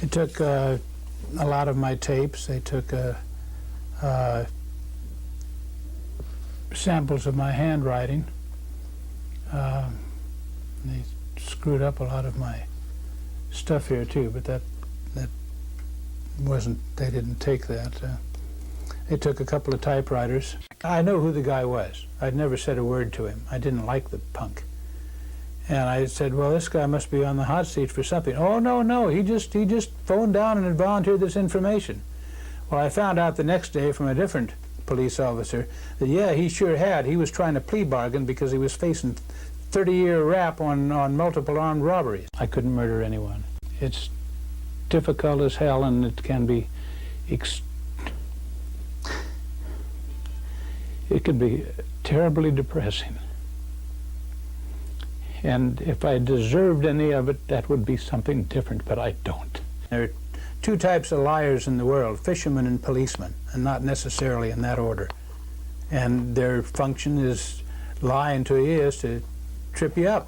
They took a lot of my tapes. They took samples of my handwriting. They screwed up a lot of my stuff here too, but that wasn't, they didn't take that. They took a couple of typewriters. I know who the guy was. I'd never said a word to him. I didn't like the punk. And I said, well, this guy must be on the hot seat for something. Oh, no, he just phoned down and had volunteered this information. Well, I found out the next day from a different police officer that, yeah, he sure had. He was trying to plea bargain because he was facing 30-year rap on multiple armed robberies. I couldn't murder anyone. It's difficult as hell, and it can be it can be terribly depressing. And if I deserved any of it, that would be something different, but I don't. There are two types of liars in the world, fishermen and policemen, and not necessarily in that order. And their function is lying to you is to trip you up.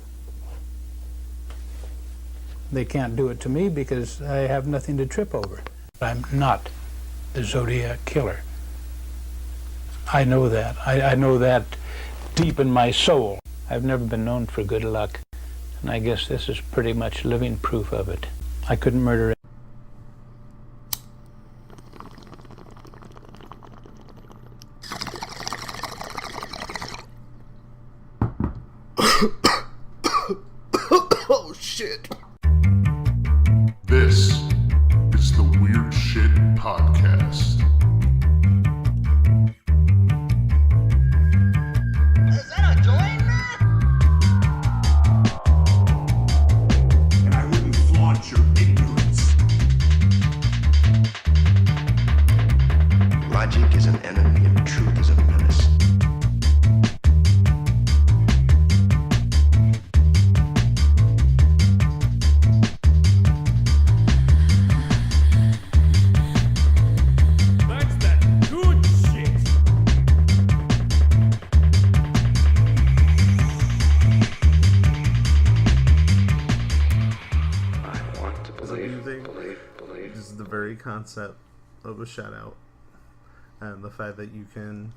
They can't do it to me because I have nothing to trip over. I'm not the Zodiac Killer. I know that. I know that deep in my soul. I've never been known for good luck, and I guess this is pretty much living proof of it. I couldn't murder it. Oh, shit. This is the Weird Shit Podcast. Is that a joint? And I wouldn't flaunt your ignorance. Logic is an enemy and truth is a menace. Concept of a shout out, and the fact that you can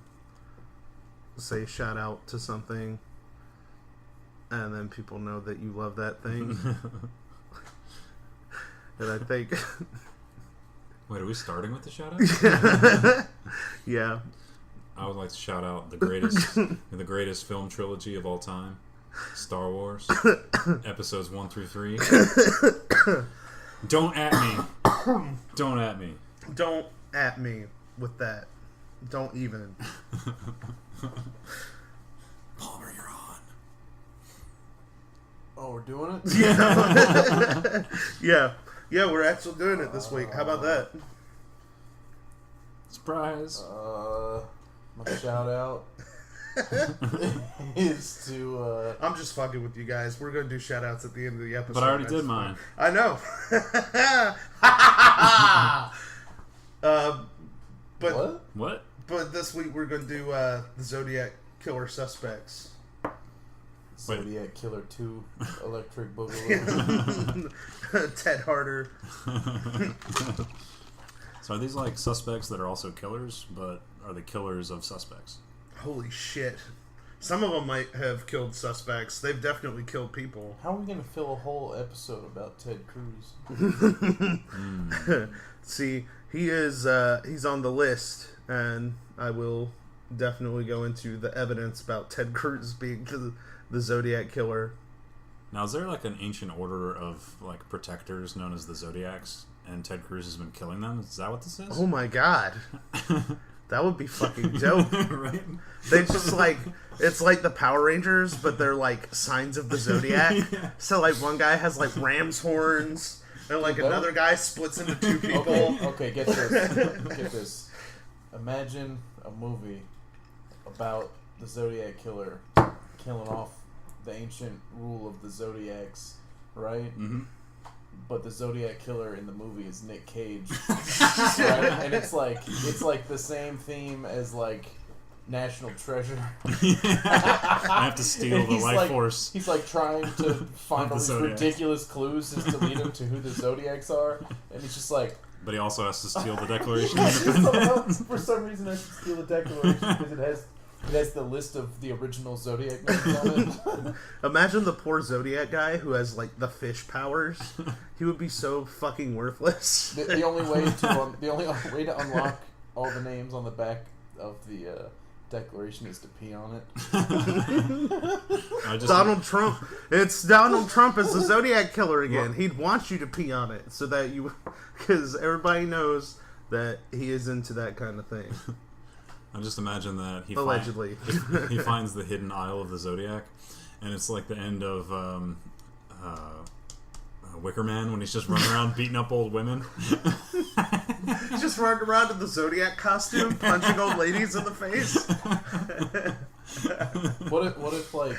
say shout out to something and then people know that you love that thing. And I think wait, are we starting with the shout out? Yeah. I would like to shout out the greatest film trilogy of all time, Star Wars, episodes 1 through 3. Don't at me. Don't at me. Don't at me with that. Don't even. Palmer, you're on. Oh, we're doing it? Yeah. Yeah, we're actually doing it this week. How about that? Surprise. My shout out is to I'm just fucking with you guys. We're gonna do shout outs at the end of the episode. But I already did mine. I know. But What? But this week we're gonna do the Zodiac Killer suspects. Zodiac Killer 2 Electric Boogaloo. Ted Harder. So are these like suspects that are also killers, but are the killers of suspects? Holy shit. Some of them might have killed suspects. They've definitely killed people. How are we going to fill a whole episode about Ted Cruz? See, he's on the list, and I will definitely go into the evidence about Ted Cruz being the Zodiac Killer. Now, is there like an ancient order of like protectors known as the Zodiacs, and Ted Cruz has been killing them? Is that what this is? Oh my god. That would be fucking dope. Right? They just like, it's like the Power Rangers, but they're like signs of the Zodiac. Yeah. So like one guy has like ram's horns, and like another guy splits into two people. Okay, get this. Get this. Imagine a movie about the Zodiac Killer killing off the ancient rule of the Zodiacs, right? Mm-hmm. But the Zodiac Killer in the movie is Nick Cage, right? And it's like the same theme as like national treasure. I have to steal the He's life like- force. He's like trying to find the all these Zodiacs. ridiculous clues just to lead him to who the Zodiacs are, and he's just like, But he also has to steal the Declaration of just Independence. for some reason I should steal the Declaration because it has the list of the original Zodiac names on it. Imagine the poor Zodiac guy who has like the fish powers. He would be so fucking worthless. The only way to unlock all the names on the back of the Declaration is to pee on it. Donald Trump. It's Donald Trump as the Zodiac Killer again. He'd want you to pee on it so that you, because everybody knows that he is into that kind of thing. I just imagine that he Allegedly. he finds the hidden Isle of the Zodiac, and it's like the end of Wicker Man when he's just running around beating up old women. He's just running around in the Zodiac costume, punching old ladies in the face. What if like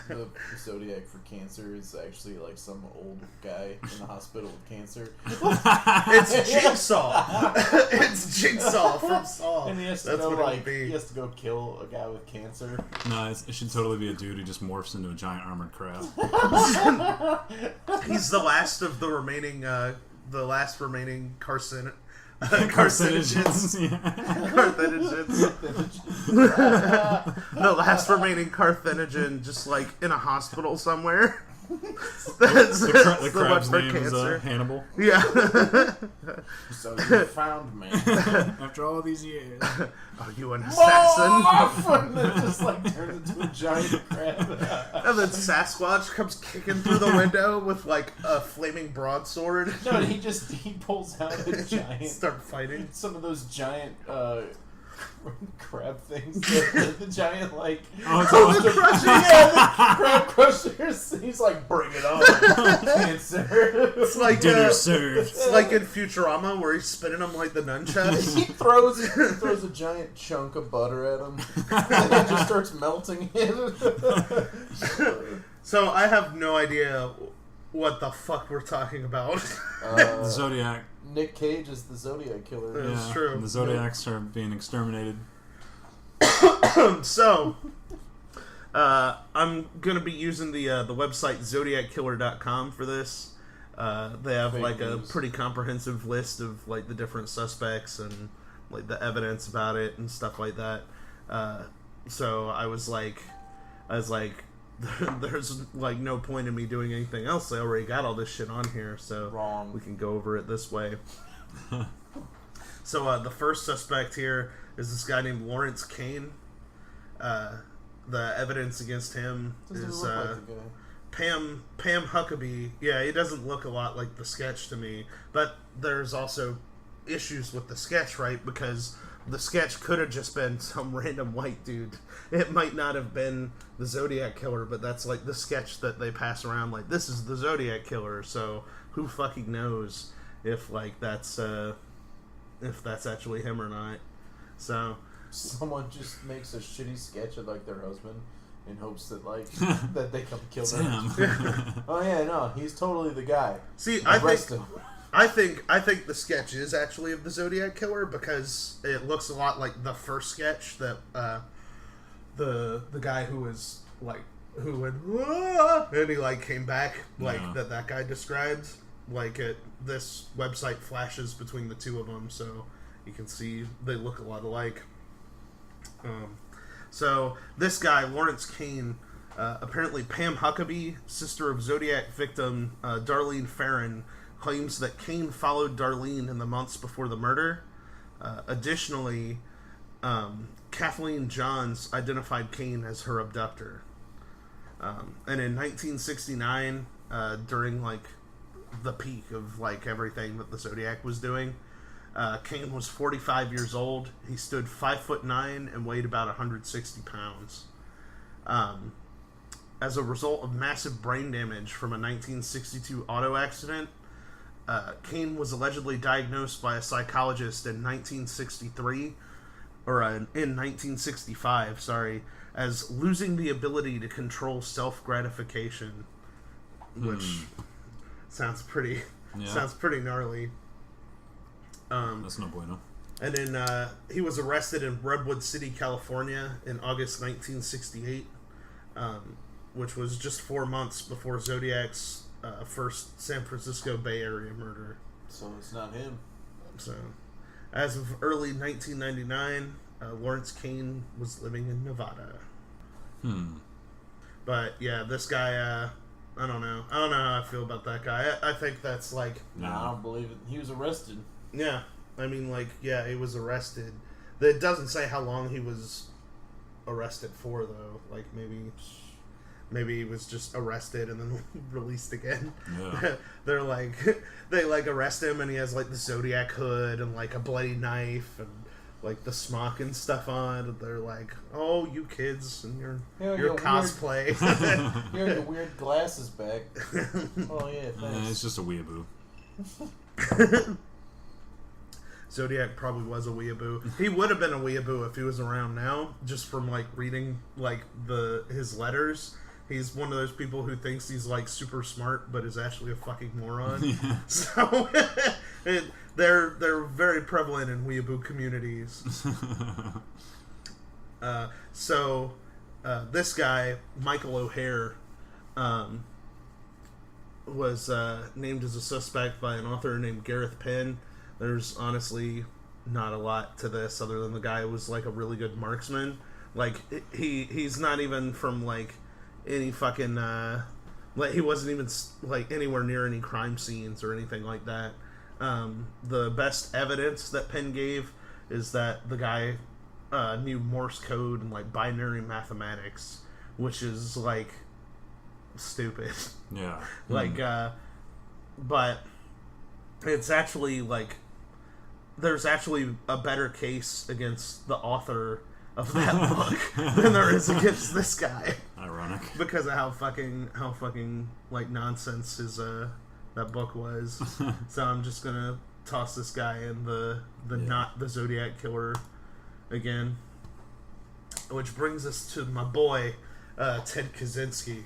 the Zodiac for cancer is actually like some old guy in the hospital with cancer, It's Jigsaw. It's Jigsaw from Saw. and he has to That's go what it would like be. he has to go kill a guy with cancer. No, it should totally be a dude who just morphs into a giant armored crab. He's the last of the remaining carcinogens. Yeah. Carcinogens. The last remaining carcinogen, just like in a hospital somewhere. That's The the crab's one for name is cancer. Hannibal. Yeah. So you found me. After all these years. Are you an assassin? And it just like turns into a giant crab. And then Sasquatch comes kicking through the window with like a flaming broadsword. No, he pulls out a giant. Start fighting. Some of those giant crab things. The giant like. Oh, it's all- Yeah, the crab crushers. He's like, bring it on, cancer. It's like dinner served. it's like in Futurama where he's spinning them like the nunchucks. He throws a giant chunk of butter at him, and it just starts melting it. So I have no idea what the fuck we're talking about. The Zodiac. Nick Cage is the Zodiac Killer. Yeah. It's true. The Zodiacs are being exterminated. So, I'm gonna be using the website ZodiacKiller.com for this. They have Fake like news. a pretty comprehensive list of like the different suspects and like the evidence about it and stuff like that. So I was like, there's like no point in me doing anything else. I already got all this shit on here, so Wrong. we can go over it this way. So the first suspect here is this guy named Lawrence Kane. The evidence against him Doesn't is look like the guy. Pam Huckabee. Yeah, he doesn't look a lot like the sketch to me, but there's also issues with the sketch, right? Because the sketch could have just been some random white dude. It might not have been the Zodiac Killer, but that's like the sketch that they pass around, like, this is the Zodiac Killer, so who fucking knows if like that's actually him or not. So Someone just makes a shitty sketch of like their husband in hopes that like that they come kill them. Damn. Oh yeah, no, he's totally the guy. see, Arrest him. I think the sketch is actually of the Zodiac Killer because it looks a lot like the first sketch that the guy who was like who went "Ah," and he like came back like Yeah. that guy described. Like this website flashes between the two of them, so you can see they look a lot alike. So this guy Lawrence Kane, apparently Pam Huckabee, sister of Zodiac victim Darlene Farron, claims that Kane followed Darlene in the months before the murder. Additionally, Kathleen Johns identified Kane as her abductor. And in 1969, during like the peak of like everything that the Zodiac was doing, Kane was 45 years old. He stood 5'9" and weighed about 160 pounds. As a result of massive brain damage from a 1962 auto accident, Kane was allegedly diagnosed by a psychologist in 1963, or in 1965, sorry, as losing the ability to control self-gratification, which sounds pretty Yeah. gnarly. That's no bueno. And then he was arrested in Redwood City, California in August 1968, which was just 4 months before Zodiac's first San Francisco Bay Area murder. So it's not him. So, as of early 1999, Lawrence Kane was living in Nevada. But yeah, this guy, I don't know. I don't know how I feel about that guy. I think that's like... No, I don't believe it. He was arrested. Yeah. I mean, like, yeah, he was arrested. It doesn't say how long he was arrested for, though. Like, maybe he was just arrested and then released again. Yeah. They're like, they, like, arrest him and he has, like, the Zodiac hood and, like, a bloody knife and, like, the smock and stuff on. And they're like, oh, you kids and your cosplay. You're your weird glasses back. Oh, yeah, thanks. It's just a weeaboo. Zodiac probably was a weeaboo. He would have been a weeaboo if he was around now, just from, like, reading, like, his letters. He's one of those people who thinks he's, like, super smart, but is actually a fucking moron. Yeah. So, they're very prevalent in weeaboo communities. This guy, Michael O'Hare, was named as a suspect by an author named Gareth Penn. There's honestly not a lot to this other than the guy was, like, a really good marksman. Like, he's not even from, like, any fucking, like, he wasn't even, like, anywhere near any crime scenes or anything like that. The best evidence that Penn gave is that the guy knew Morse code and, like, binary mathematics, which is, like, stupid. Yeah. Like, but it's actually, like, there's actually a better case against the author of that book than there is against this guy. Ironic. Because of how fucking like nonsense his that book was. So I'm just gonna toss this guy in the not the Zodiac Killer again. Which brings us to my boy Ted Kaczynski.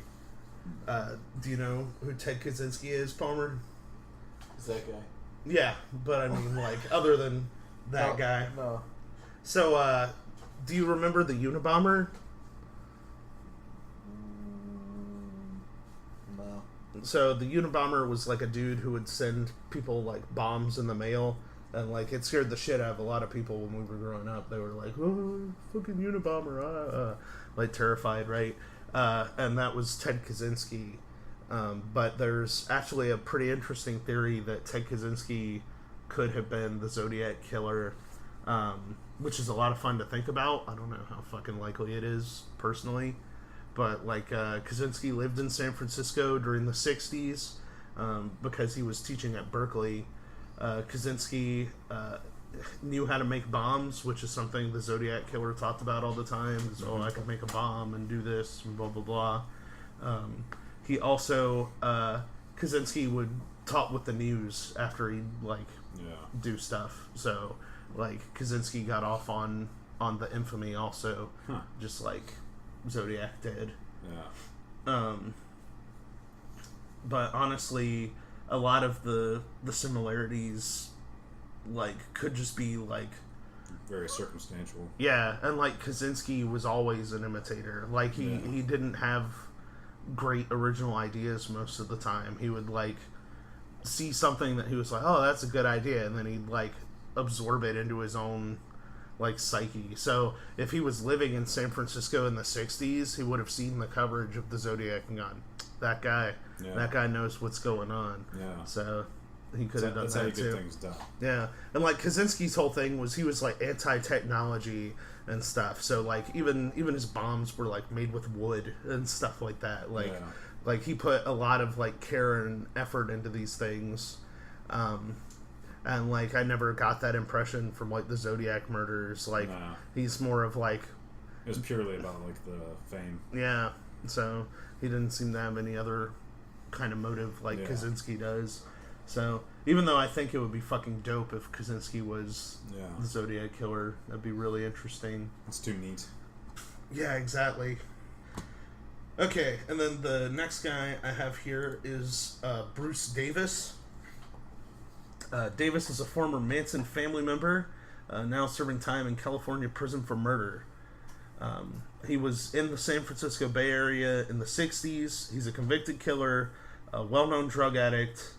Do you know who Ted Kaczynski is, Palmer? Is that guy? Yeah, but I mean, like, other than that guy. No. So, do you remember the Unabomber? No. So, the Unabomber was, like, a dude who would send people, like, bombs in the mail. And, like, it scared the shit out of a lot of people when we were growing up. They were like, oh, fucking Unabomber, like, terrified, right? And that was Ted Kaczynski. But there's actually a pretty interesting theory that Ted Kaczynski could have been the Zodiac Killer, which is a lot of fun to think about. I don't know how fucking likely it is, personally. But, like, Kaczynski lived in San Francisco during the 60s because he was teaching at Berkeley. Kaczynski knew how to make bombs, which is something the Zodiac Killer talked about all the time. Oh, I can make a bomb and do this and blah, blah, blah. He also, Kaczynski would talk with the news after he'd, like, do stuff. So, like, Kaczynski got off on the infamy also, just like Zodiac did. Yeah. But honestly, a lot of the similarities, like, could just be, like... Very circumstantial. Yeah, and, like, Kaczynski was always an imitator. Like, he didn't have great original ideas most of the time. He would, like, see something that he was like, oh, that's a good idea, and then he'd, like, absorb it into his own, like, psyche. So if he was living in San Francisco in the 60s, he would have seen the coverage of the Zodiac and gone, that guy knows what's going on. Yeah. So he could have done that's that how you too. get things done. Yeah. And, like, Kaczynski's whole thing was he was, like, anti-technology and stuff. So, like, even his bombs were, like, made with wood and stuff like that. Like, like, he put a lot of, like, care and effort into these things. And, like, I never got that impression from, like, the Zodiac murders. Like, he's more of, like... It was purely about, like, the fame. Yeah. So, he didn't seem to have any other kind of motive like Kaczynski does. So, even though I think it would be fucking dope if Kaczynski was the Zodiac Killer, that'd be really interesting. It's too neat. Yeah, exactly. Okay, and then the next guy I have here is Bruce Davis. Davis is a former Manson family member now serving time in California prison for murder. He was in the San Francisco Bay Area in the 60s. He's a convicted killer, a well-known drug addict,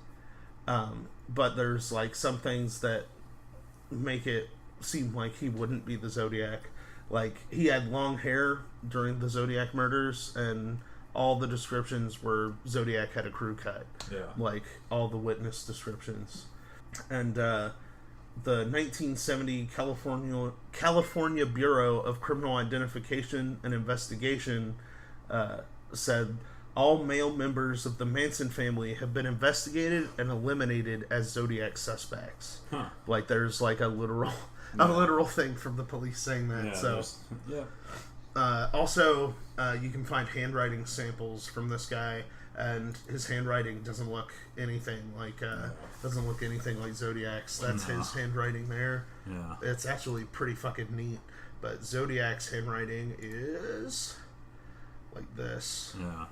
but there's like some things that make it seem like he wouldn't be the Zodiac. Like, he had long hair during the Zodiac murders, and all the descriptions were Zodiac had a crew cut. Yeah. Like, all the witness descriptions. And the 1970 California Bureau of Criminal Identification and Investigation said all male members of the Manson family have been investigated and eliminated as Zodiac suspects. Huh. Like, there's like a literal thing from the police saying that. Yeah, So also you can find handwriting samples from this guy, and his handwriting doesn't look anything like Zodiac's. That's his handwriting there. Yeah. It's actually pretty fucking neat. But Zodiac's handwriting is like this. Yeah.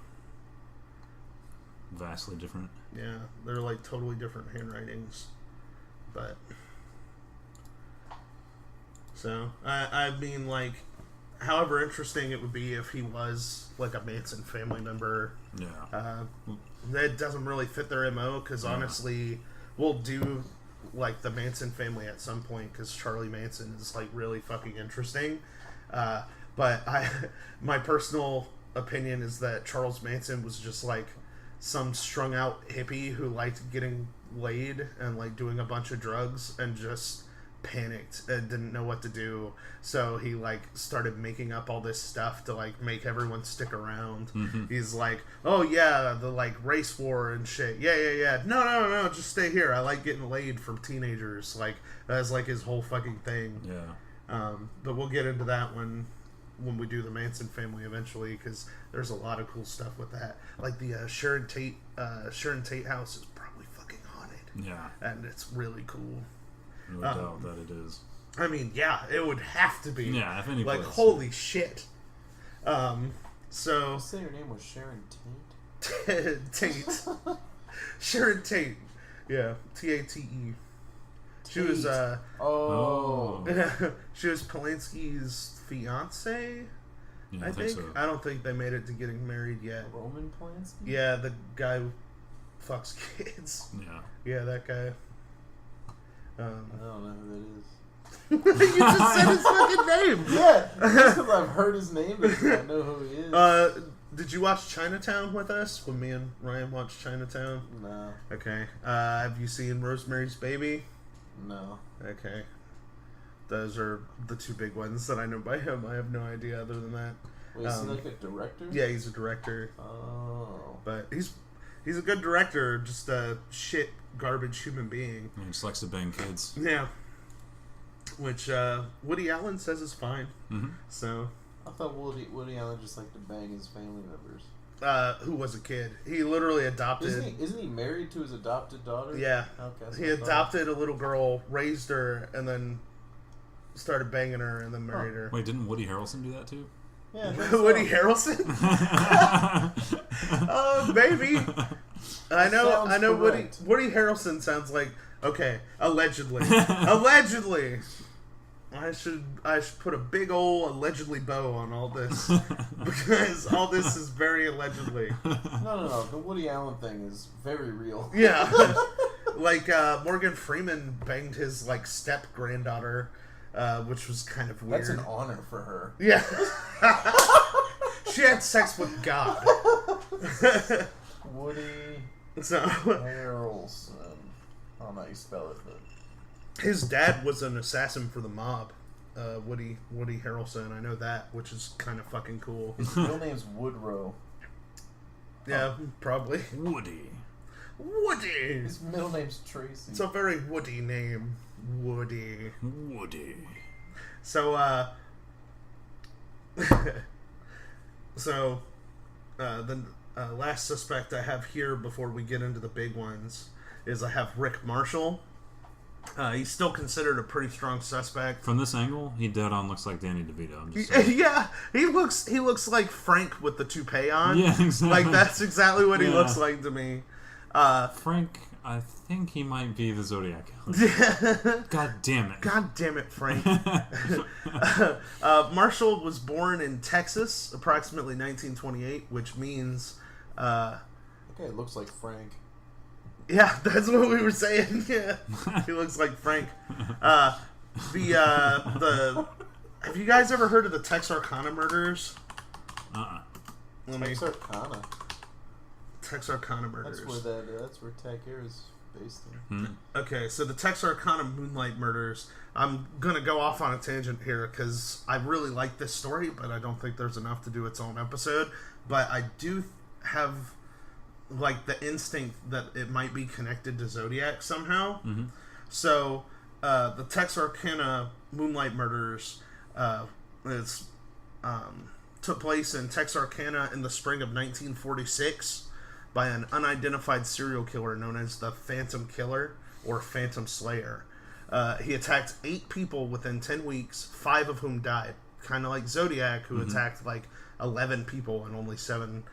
Vastly different. Yeah, they're like totally different handwritings. But so I mean, like, however interesting it would be if he was like a Manson family member. Yeah. That doesn't really fit their MO, because honestly, we'll do like the Manson family at some point, because Charlie Manson is like really fucking interesting. But my personal opinion is that Charles Manson was just like some strung out hippie who liked getting laid and like doing a bunch of drugs and just panicked and didn't know what to do, so he like started making up all this stuff to like make everyone stick around. He's like, oh yeah, the like race war and shit, yeah, no, just stay here, I like getting laid from teenagers. Like, that's like his whole fucking thing. Yeah. But we'll get into that when we do the Manson family eventually, because there's a lot of cool stuff with that. Like the Sharon Tate house is probably fucking haunted. Yeah. And it's really cool. No doubt that it is. I mean, yeah, it would have to be. Yeah, if any like, place. holy shit. So You say her name was Sharon Tate? Tate. Sharon Tate. Yeah, Tate. She was she was Polanski's fiance. Yeah, I think. so. I don't think they made it to getting married yet. Roman Polanski? Yeah, the guy who fucks kids. Yeah. Yeah, that guy. I don't know who that is. You just said his fucking name. Yeah, just because I've heard his name, but I know who he is. Did you watch Chinatown with us when me and Ryan watched Chinatown? No. Okay. Have you seen Rosemary's Baby? No. Okay. Those are the two big ones that I know by him. I have no idea other than that. Wait, is he like a director? Yeah, he's a director. Oh. But he's a good director, just a shit garbage human being. He just likes to bang kids. Yeah. Which Woody Allen says is fine. Mm-hmm. So. I thought Woody Allen just liked to bang his family members. Who was a kid. He literally adopted... Isn't he married to his adopted daughter? Yeah. Okay. He adopted a little girl, raised her, and then started banging her, and then married her. Wait, didn't Woody Harrelson do that too? Yeah. Woody Harrelson? Oh, maybe. I know. Woody Harrelson sounds like, okay, allegedly. Allegedly. I should put a big old allegedly bow on all this, because all this is very allegedly. No. The Woody Allen thing is very real. Yeah. Like, Morgan Freeman banged his, like, step-granddaughter, which was kind of weird. That's an honor for her. Yeah. She had sex with God. Woody So, Harrelson. I don't know how you spell it, but... his dad was an assassin for the mob. Woody Harrelson. I know that, which is kind of fucking cool. His real name's Woodrow. Yeah, probably. Woody. His middle name's Tracy. It's a very Woody name. Woody. So, the last suspect I have here before we get into the big ones is I have Rick Marshall. He's still considered a pretty strong suspect. From this angle, he dead on looks like Danny DeVito. I'm just saying. Yeah, he looks like Frank with the toupee on. Yeah, exactly. Like, that's exactly what he looks like to me. Frank, I think he might be the Zodiac Killer. God damn it. God damn it, Frank. Marshall was born in Texas, approximately 1928, which means... Okay, it looks like Frank. Yeah, that's what we were saying. Yeah, he looks like Frank. Have you guys ever heard of the Texarkana murders? Texarkana. Texarkana murders. That's where Tech Air is based in. Okay, so the Texarkana Moonlight murders. I'm gonna go off on a tangent here because I really like this story, but I don't think there's enough to do its own episode. But I do have like the instinct that it might be connected to Zodiac somehow. So the Texarkana Moonlight murders took place in Texarkana in the spring of 1946 by an unidentified serial killer known as the Phantom Killer or Phantom Slayer. He attacked 8 people within 10 weeks, 5 of whom died. Kind of like Zodiac, who attacked like 11 people and only 7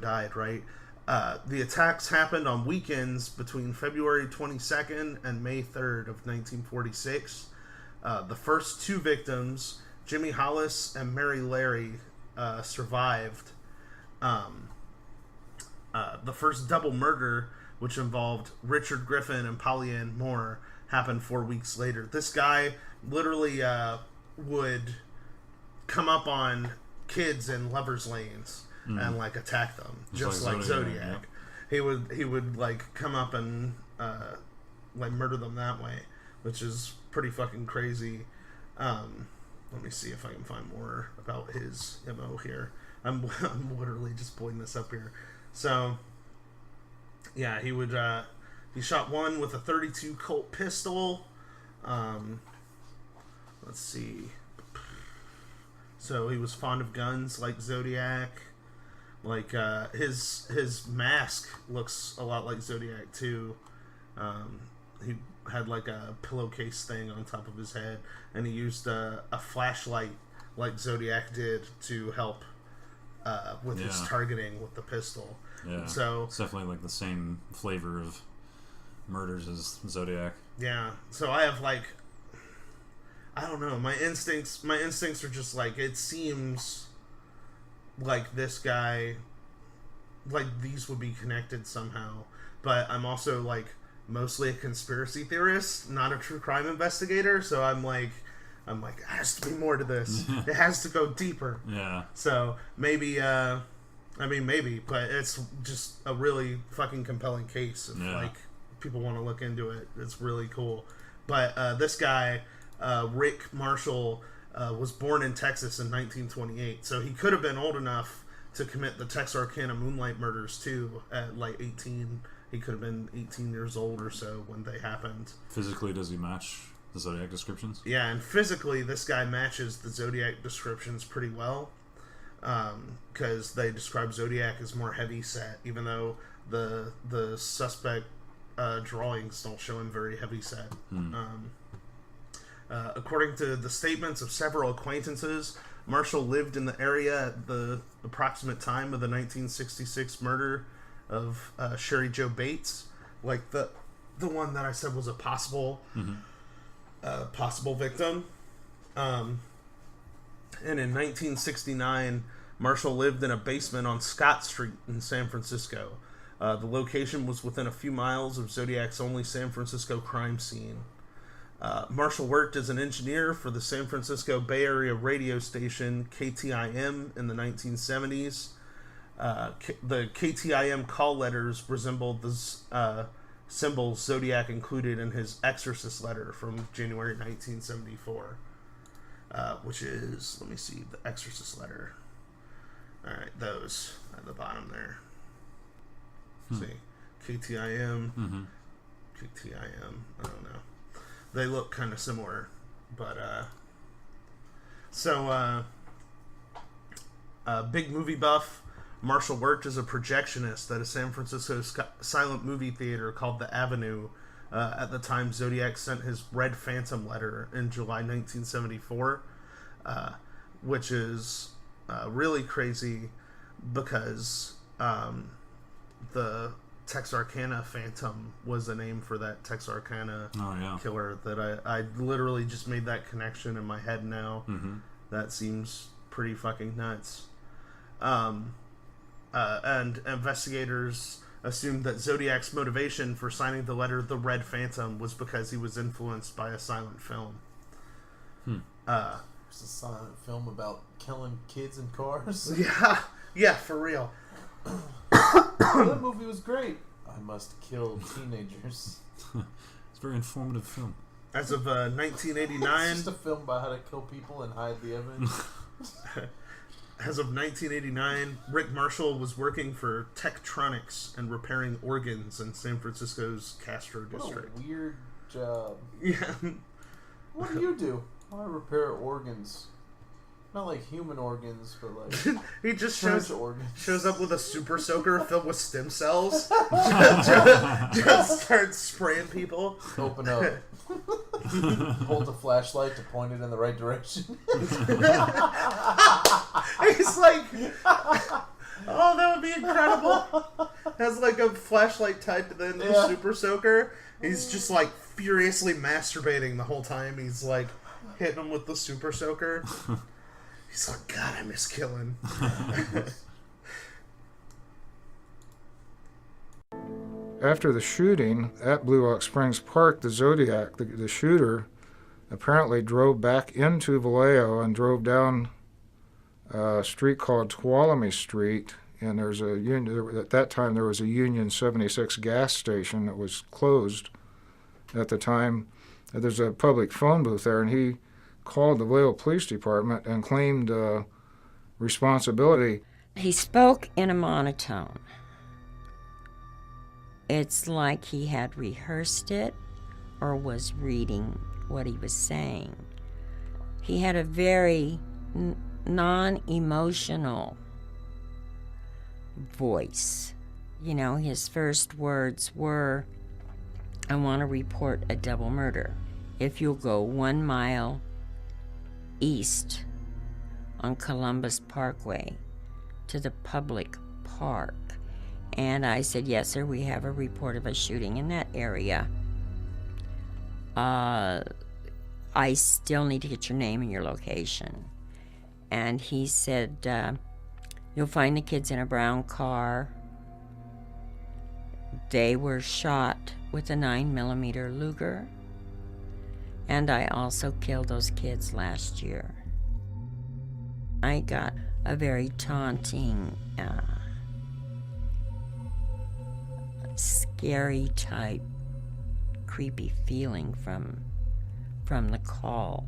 died, right? The attacks happened on weekends between February 22nd and May 3rd of 1946. The first 2 victims, Jimmy Hollis and Mary Larry, survived. The first double murder, which involved Richard Griffin and Pollyann Moore, happened 4 weeks later. This guy literally would come up on kids in lovers' lanes and like attack them, just like Zodiac. Yeah. He would like come up and like murder them that way, which is pretty fucking crazy. Let me see if I can find more about his MO here. I'm literally just pulling this up here. So, yeah, he shot one with a .32 Colt pistol. Let's see. So he was fond of guns like Zodiac. Like, his mask looks a lot like Zodiac too. He had like a pillowcase thing on top of his head, and he used a flashlight like Zodiac did to help with his targeting with the pistol. Yeah, so it's definitely like the same flavor of murders as Zodiac. Yeah, so I have like, I don't know, my instincts are just like, it seems like this guy, like these would be connected somehow, but I'm also like mostly a conspiracy theorist, not a true crime investigator, so I'm like, there has to be more to this. It has to go deeper. Yeah. So maybe, maybe, but it's just a really fucking compelling case. If, like, people want to look into it, it's really cool. But this guy, Rick Marshall, was born in Texas in 1928, so he could have been old enough to commit the Texarkana Moonlight murders too at like 18. He could have been 18 years old or so when they happened. Physically, does he match the Zodiac descriptions? Yeah, and physically, this guy matches the Zodiac descriptions pretty well. Because they describe Zodiac as more heavy set, even though the suspect drawings don't show him very heavy set. According to the statements of several acquaintances, Marshall lived in the area at the approximate time of the 1966 murder of Sherry Jo Bates, like the one that I said was a possible victim. And in 1969, Marshall lived in a basement on Scott Street in San Francisco. The location was within a few miles of Zodiac's only San Francisco crime scene. Marshall worked as an engineer for the San Francisco Bay Area radio station KTIM in the 1970s. The KTIM call letters resembled the symbols Zodiac included in his Exorcist letter from January 1974. Which is, let me see, the Exorcist letter. Alright, those at the bottom there. See, KTIM, KTIM, I don't know. They look kind of similar, but, big movie buff, Marshall worked as a projectionist at a San Francisco silent movie theater called The Avenue, at the time Zodiac sent his Red Phantom letter in July 1974, which is really crazy because the Texarkana Phantom was the name for that Texarkana Oh, killer that I literally just made that connection in my head now. Mm-hmm. That seems pretty fucking nuts. And investigators assumed that Zodiac's motivation for signing the letter The Red Phantom was because he was influenced by a silent film. It's a silent film about killing kids in cars. Yeah, for real. That movie was great. I must kill teenagers. It's a very informative film. As of It's 1989, just a film about how to kill people and hide the evidence. as of 1989, Rick Marshall was working for Tektronix and repairing organs in San Francisco's Castro What district. a weird job. Yeah. What do you do? I repair organs. Not like human organs, but like He just church shows organs. up with a super soaker filled with stem cells. just starts spraying people. Open up. Hold a flashlight to point it in the right direction. He's like, oh, that would be incredible. Has like a flashlight tied to the end of the super soaker. He's just like furiously masturbating the whole time. He's like hitting him with the super soaker. He's like, God, I miss killing. After the shooting at Blue Rock Springs Park, the Zodiac, the shooter, apparently drove back into Vallejo and drove down a street called Tuolumne Street. And there's a at that time there was a Union 76 gas station that was closed at the time. There's a public phone booth there, and he called the Vallejo Police Department and claimed responsibility. He spoke in a monotone. It's like he had rehearsed it or was reading what he was saying. He had a very non-emotional voice. You know, his first words were, I want to report a double murder. If you'll go 1 mile east on Columbus Parkway to the public park. And I said, yes, sir, we have a report of a shooting in that area. I still need to get your name and your location. And he said, you'll find the kids in a brown car. They were shot with a 9mm Luger. And I also killed those kids last year. I got a very taunting, scary type, creepy feeling from the call.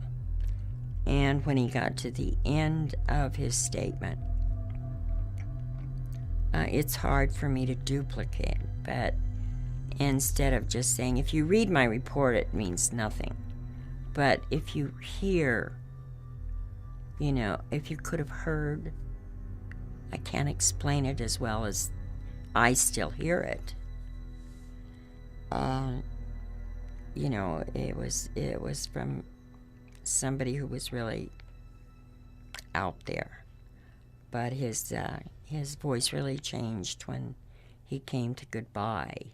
And when he got to the end of his statement, it's hard for me to duplicate, but instead of just saying, if you read my report, it means nothing. But if you hear, you know, if you could have heard, I can't explain it as well as I still hear it. You know, it was from somebody who was really out there. But his voice really changed when he came to goodbye.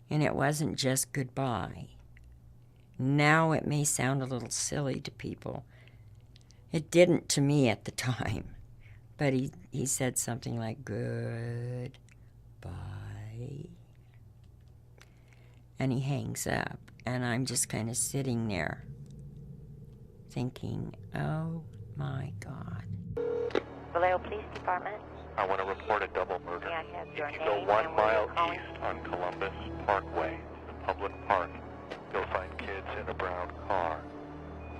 And it wasn't just goodbye. Now it may sound a little silly to people. It didn't to me at the time. But he said something like, goodbye. And he hangs up. And I'm just kind of sitting there thinking, oh my God. Vallejo Police Department. I want to report a double murder. May I have your If you name go 1 and where mile you're calling? east on Columbus Parkway, the public park, you'll find kids in a brown car.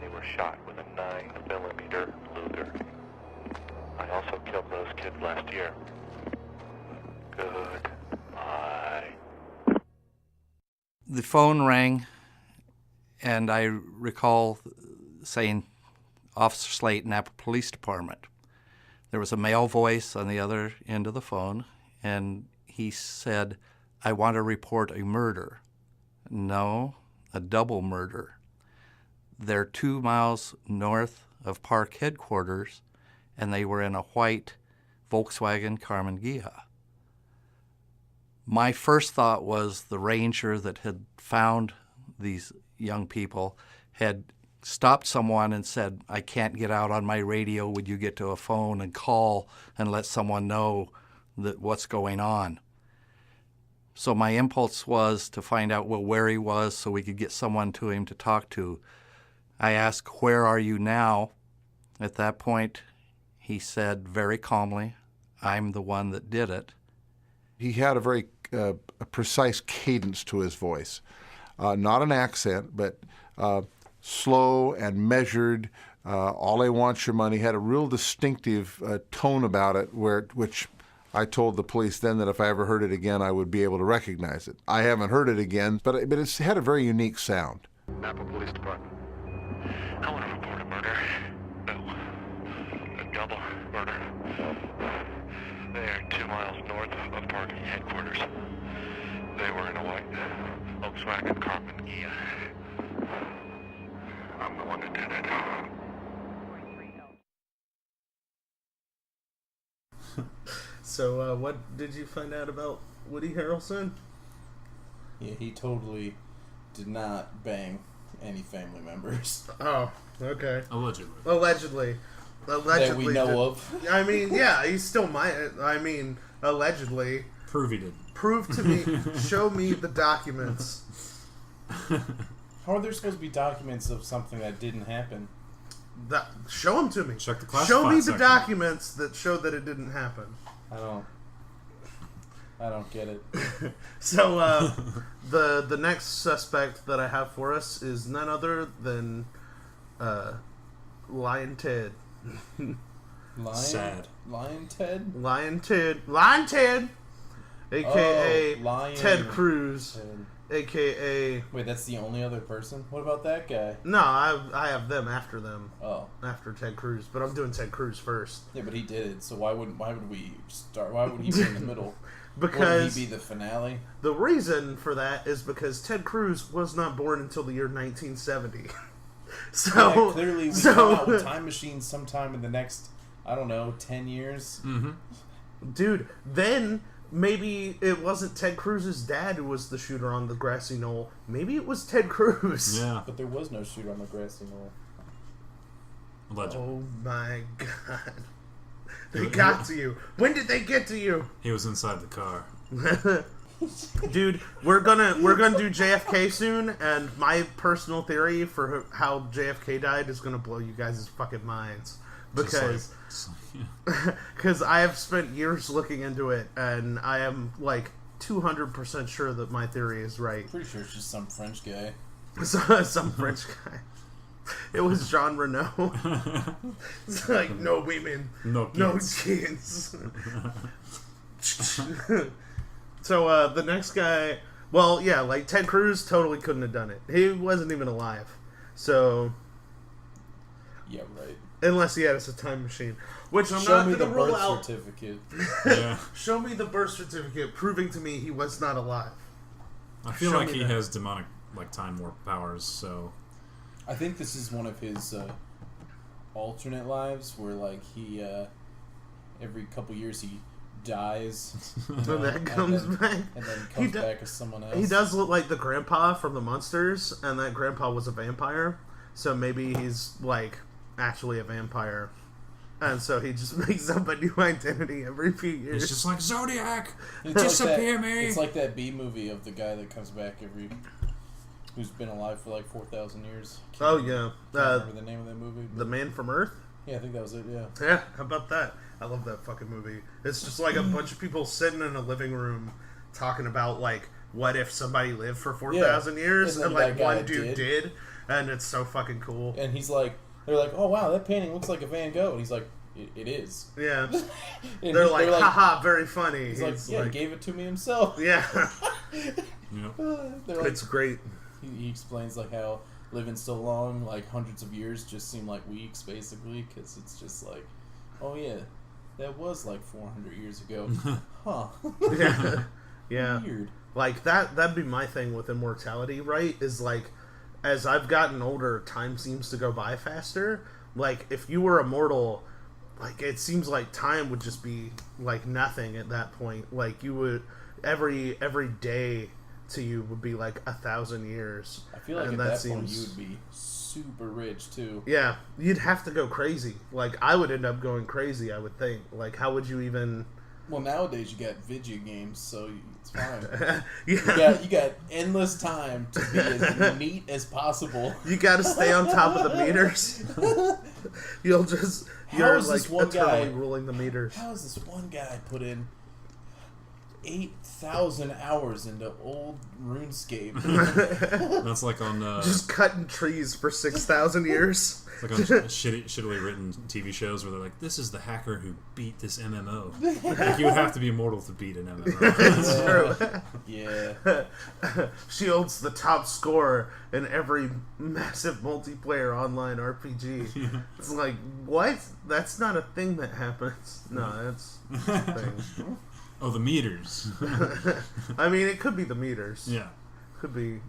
They were shot with a 9mm Luger. I also killed those kids last year. Goodbye. The phone rang, and I recall saying, Officer Slate, Napa Police Department. There was a male voice on the other end of the phone, and he said, I want to report a murder. No, a double murder. They're 2 miles north of park headquarters, and they were in a white Volkswagen Carmen Ghia. My first thought was the ranger that had found these young people had stopped someone and said, I can't get out on my radio. Would you get to a phone and call and let someone know that what's going on? So my impulse was to find out where he was so we could get someone to him to talk to. I asked, where are you now? At that point, he said very calmly, I'm the one that did it. He had a very a precise cadence to his voice. Not an accent, but slow and measured. All I want your money had a real distinctive tone about it, which I told the police then that if I ever heard it again, I would be able to recognize it. I haven't heard it again, but it's had a very unique sound. Napa Police Department. I want to report a murder. No, a double murder. They are 2 miles north of parking headquarters. They were in a white Volkswagen Carmen Ghia. I'm the one that did it. So, what did you find out about Woody Harrelson? Yeah, he totally did not bang any family members. Oh, okay. Allegedly. That we know of. I mean, yeah, he still might. I mean, allegedly. Prove he did. Prove to me. Show me the documents. How are there supposed to be documents of something that didn't happen? Show them to me. Check the classified Show me the section. documents that show that it didn't happen. I don't get it. So, the next suspect that I have for us is none other than Lion Ted. Sad. Lion Ted? Lion Ted! A.K.A. Lion Ted Cruz. Ted. A.K.A. Wait, that's the only other person? What about that guy? No, I have them after them. Oh. After Ted Cruz. But I'm doing Ted Cruz first. Yeah, but he did it, so why would we start? Why would he be in the middle? Because would he be the finale? The reason for that is because Ted Cruz was not born until the year 1970. So yeah, clearly we come out with time machines sometime in the next, I don't know, 10 years. Mm-hmm. Dude, then maybe it wasn't Ted Cruz's dad who was the shooter on the grassy knoll. Maybe it was Ted Cruz. Yeah. But there was no shooter on the grassy knoll. Allegedly. Oh my god. They got to you. When did they get to you? He was inside the car. Dude, we're gonna do JFK soon, and my personal theory for how JFK died is gonna blow you guys' fucking minds. Because I have spent years looking into it, and I am like 200% sure that my theory is right. Pretty sure it's just some French guy. Some French guy. It was Jean Reno. It's like, no women, no kids. So the next guy, well, yeah, like Ted Cruz totally couldn't have done it. He wasn't even alive. So, yeah, right. Unless he had us a time machine, which I'm Show not me going to the rule birth out. certificate. Yeah. Show me the birth certificate proving to me he was not alive. I feel Show like me he that. has demonic, like, time warp powers, so... I think this is one of his alternate lives where, like, he, every couple years he dies. So that comes back. And then comes back as someone else. He does look like the grandpa from the Munsters, and that grandpa was a vampire. So maybe he's, like, actually a vampire. And so he just makes up a new identity every few years. It's just like Zodiac! It's Disappear like me! It's like that B movie of the guy that comes back who's been alive for like 4,000 years. Oh, yeah. Can't remember the name of that movie. The Man from Earth? Yeah, I think that was it, yeah. Yeah, how about that? I love that fucking movie. It's just like a bunch of people sitting in a living room talking about, like, what if somebody lived for 4,000 years and like, that guy one dude did, and it's so fucking cool. And he's like, they're like, oh, wow, that painting looks like a Van Gogh. And he's like, it is. Yeah. And they're like, haha, very funny. He's like, yeah, he gave it to me himself. Yeah. Yep. They're like, It's great. He explains like how living so long, like hundreds of years, just seem like weeks, basically, because it's just like, oh yeah, that was like 400 years ago, huh? Yeah, yeah. Weird. Like that'd be my thing with immortality, right? Is like, as I've gotten older, time seems to go by faster. Like if you were immortal, like it seems like time would just be like nothing at that point. Like you would. every day to you would be like 1,000 years. I feel like and at that seems... point you would be super rich too. Yeah, you'd have to go crazy. Like, I would end up going crazy, I would think. Like, how would you even... Well, nowadays you got video games, so it's fine. Yeah. You got endless time to be as neat as possible. You got to stay on top of the meters. You're like eternally ruling the meters. How is this one guy put in 8,000 hours into old RuneScape? That's like on just cutting trees for 6,000 years. It's like on shittily written TV shows where they're like, "This is the hacker who beat this MMO." Like, you would have to be immortal to beat an MMO. It's true. Yeah. Shields the top scorer in every massive multiplayer online RPG. Yeah. It's like, what? That's not a thing that happens. No, that's a thing. Oh, the meters. I mean, it could be the meters. Yeah. Could be.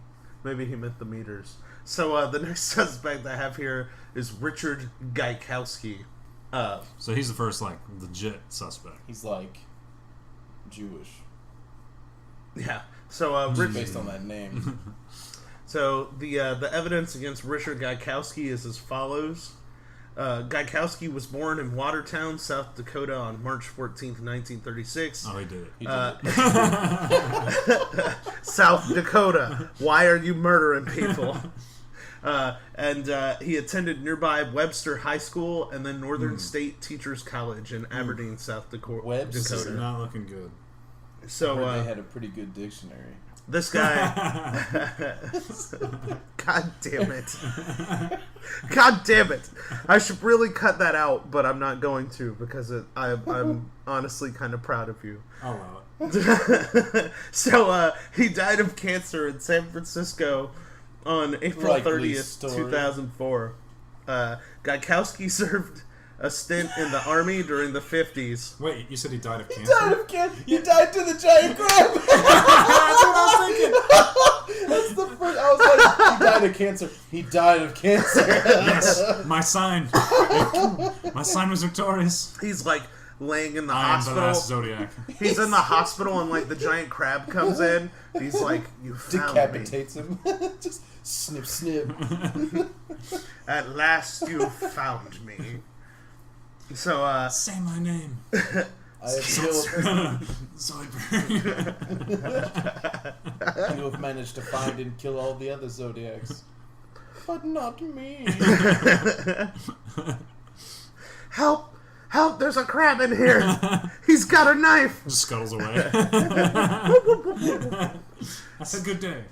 Maybe he meant the meters. So the next suspect I have here is Richard Gaikowski. So he's the first, like, legit suspect. He's like Jewish. Yeah. So based on that name. So the evidence against Richard Gaikowski is as follows. Gaikowski was born in Watertown, South Dakota on March 14th, 1936. Oh, he did it. South Dakota. Why are you murdering people? And he attended nearby Webster High School and then Northern State Teachers College in Aberdeen, South Dakota. This is not looking good. So they had a pretty good dictionary. This guy... God damn it. God damn it. I should really cut that out, but I'm not going to because I'm honestly kind of proud of you. I'll allow it. So he died of cancer in San Francisco on April 30th, 2004. Gaikowski served a stint in the army during the 50s. Wait, you said he died of cancer? He died of cancer. He died to the giant crab. That's what I was thinking. That's the first. I was like, he died of cancer. He died of cancer. Yes, my sign. My sign was victorious. He's like laying in the I am hospital. the last Zodiac. He's in the hospital and like the giant crab comes in. He's like, "You found decapitates him. Just snip, snip. At last you found me." So, say my name. I have killed. Zoidberg. You have managed to find and kill all the other Zodiacs, but not me. Help! Help! There's a crab in here. He's got a knife. Just scuttles away. That's a good day.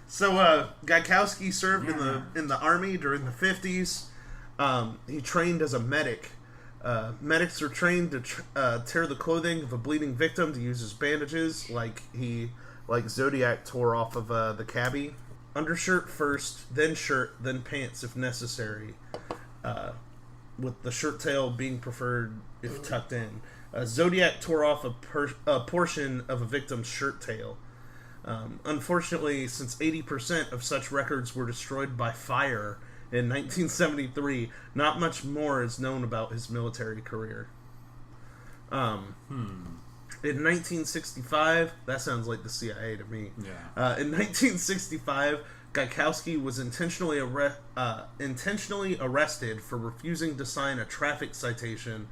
So, Gaikowski served in the army during the 50s. He trained as a medic. Medics are trained to tear the clothing of a bleeding victim to use as bandages, like Zodiac tore off of the cabbie. Undershirt first, then shirt, then pants if necessary, with the shirt tail being preferred if tucked in. Zodiac tore off a portion of a victim's shirt tail. Unfortunately, since 80% of such records were destroyed by fire in 1973, not much more is known about his military career. In 1965, that sounds like the CIA to me. Yeah. In 1965, Gaikowski was intentionally arrested for refusing to sign a traffic citation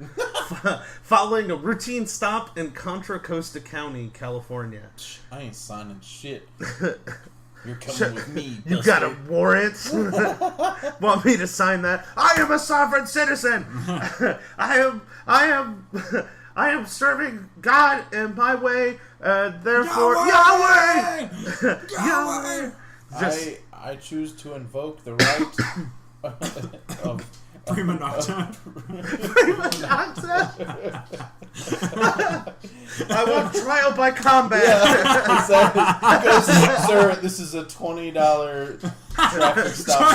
following a routine stop in Contra Costa County, California. I ain't signing shit. You're coming with me. You got a warrant? Want me to sign that? I am a sovereign citizen. I am serving God in my way. Therefore, Yahweh! Yahweh! I choose to invoke the right of Prima Nocta. Prima Nocta. I want trial by combat. Sir, this is a $20 traffic stop.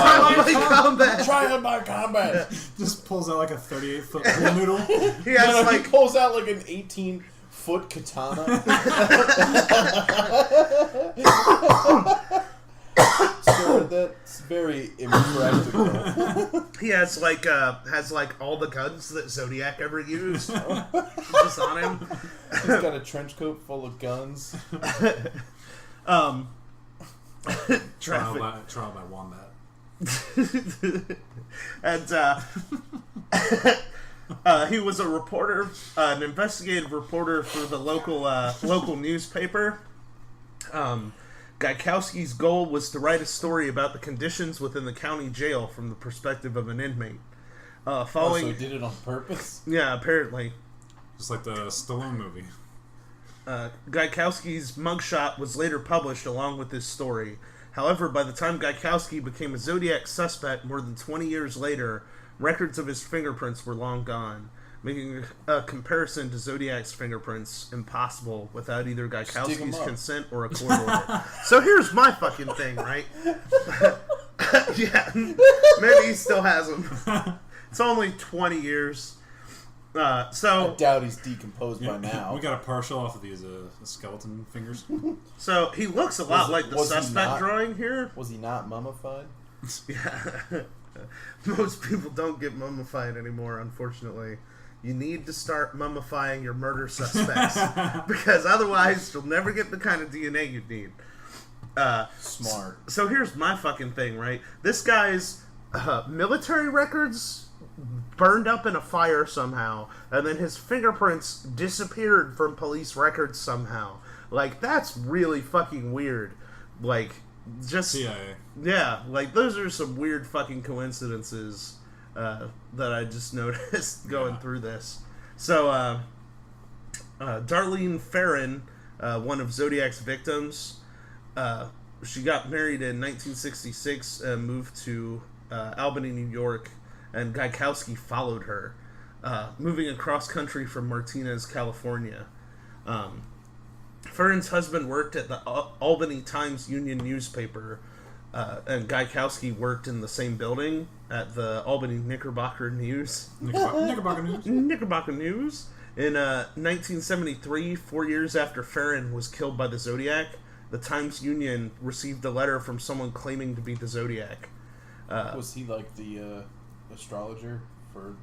Trial by combat. Just pulls out like a 38-foot pool noodle. He has he pulls out like an 18-foot katana. sir, that's very impractical. He has like all the guns that Zodiac ever used just on him. He's got a trench coat full of guns. Trial by Wombat. And he was a reporter, an investigative reporter for the local newspaper. Gaikowski's goal was to write a story about the conditions within the county jail from the perspective of an inmate. So he did it on purpose? Yeah, apparently. Just like the Stallone movie. Gaikowski's mugshot was later published along with this story. However, by the time Gaikowski became a Zodiac suspect more than 20 years later, records of his fingerprints were long gone, making a comparison to Zodiac's fingerprints impossible without either Gaikowski's consent or a court order. So here's my fucking thing, right? Yeah, maybe he still has them. It's only 20 years. So I doubt he's decomposed by now. We got a partial off of these skeleton fingers. So he looks a lot like the suspect drawing here. Was he not mummified? Yeah. Most people don't get mummified anymore, unfortunately. You need to start mummifying your murder suspects because otherwise you'll never get the kind of DNA you need. Smart. So here's my fucking thing, right? This guy's military records burned up in a fire somehow, and then his fingerprints disappeared from police records somehow. Like, that's really fucking weird. Like, just... CIA. Yeah, like, those are some weird fucking coincidences that I just noticed going through this. So, Darlene Farron, one of Zodiac's victims, she got married in 1966 and moved to Albany, New York, and Gaikowski followed her, moving across country from Martinez, California. Farron's husband worked at the Albany Times-Union newspaper, and Gaikowski worked in the same building at the Albany Knickerbocker News. Knickerbocker News. Knickerbocker News. In 1973, 4 years after Farron was killed by the Zodiac, the Times-Union received a letter from someone claiming to be the Zodiac. Was he like the astrologer for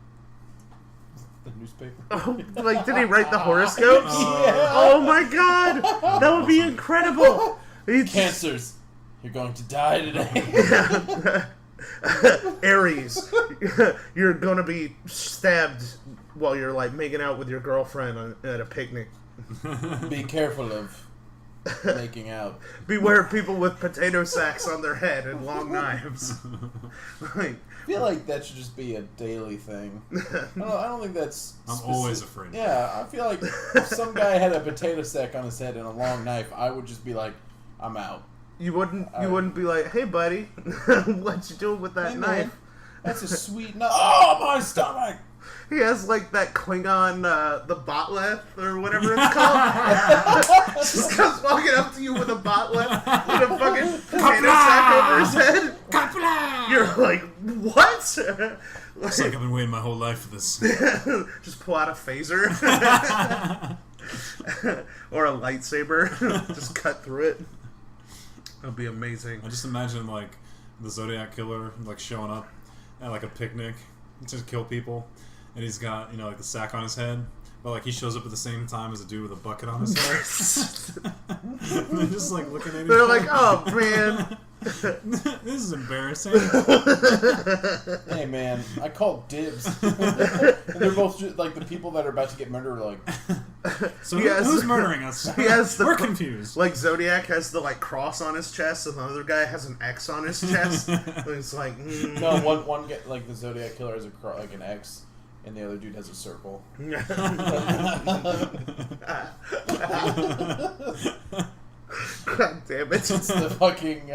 the newspaper? Oh, like, did he write the horoscopes? Yeah. Oh my god! That would be incredible! Cancers, you're going to die today. Aries, you're gonna be stabbed while you're like making out with your girlfriend at a picnic. Be careful of making out. Beware people with potato sacks on their head and long knives. Like, I feel like that should just be a daily thing. I don't think that's... I'm always afraid. Yeah, I feel like if some guy had a potato sack on his head and a long knife, I would just be like, I'm out. You wouldn't be like, hey buddy, what you doing with that knife? Man, that's a sweet knife. Oh, my stomach! He has like that Klingon, the botleth or whatever it's called. Just comes walking up to you with a botleth with a fucking potato sack over his head. You're like, what? Looks like I've been waiting my whole life for this. Just pull out a phaser or a lightsaber. Just cut through it. That'd be amazing. I just imagine like the Zodiac Killer like showing up at like a picnic to kill people. And he's got, like the sack on his head, but like he shows up at the same time as a dude with a bucket on his head. And they're just like looking at each other. They're like, oh man, this is embarrassing. Hey man, I called dibs. And they're both just, like the people that are about to get murdered are like, so who's murdering us? We're confused. Like Zodiac has the like cross on his chest, and the other guy has an X on his chest. And it's like, no, one get like the Zodiac Killer has like an X. And the other dude has a circle. God damn it. It's the fucking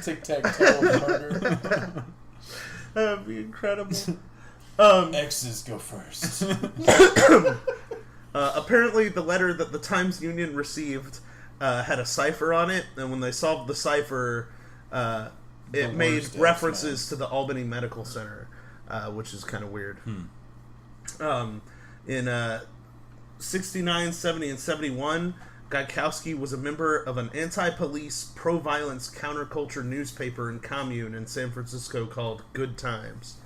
tic-tac-toe murder. That'd be incredible. X's go first. Apparently the letter that the Times-Union received had a cipher on it, and when they solved the cipher, it made references to the Albany Medical Center, which is kind of weird. In 69, 70, and 71, Gaikowski was a member of an anti-police, pro-violence counterculture newspaper and commune in San Francisco called Good Times.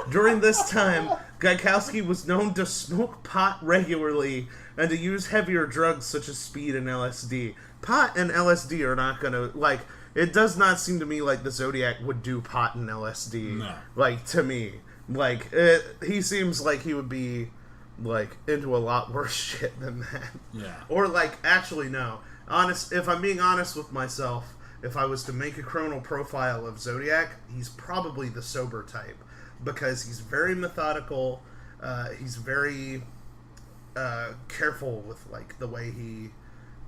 During this time, Gaikowski was known to smoke pot regularly and to use heavier drugs such as speed and LSD. Pot and LSD are not gonna, like, it does not seem to me like the Zodiac would do pot and LSD. No. Like, to me. Like, he seems like he would be, like, into a lot worse shit than that. Yeah. Or, like, actually, no. If I'm being honest with myself, if I was to make a criminal profile of Zodiac, he's probably the sober type. Because he's very methodical, he's very careful with, like, the way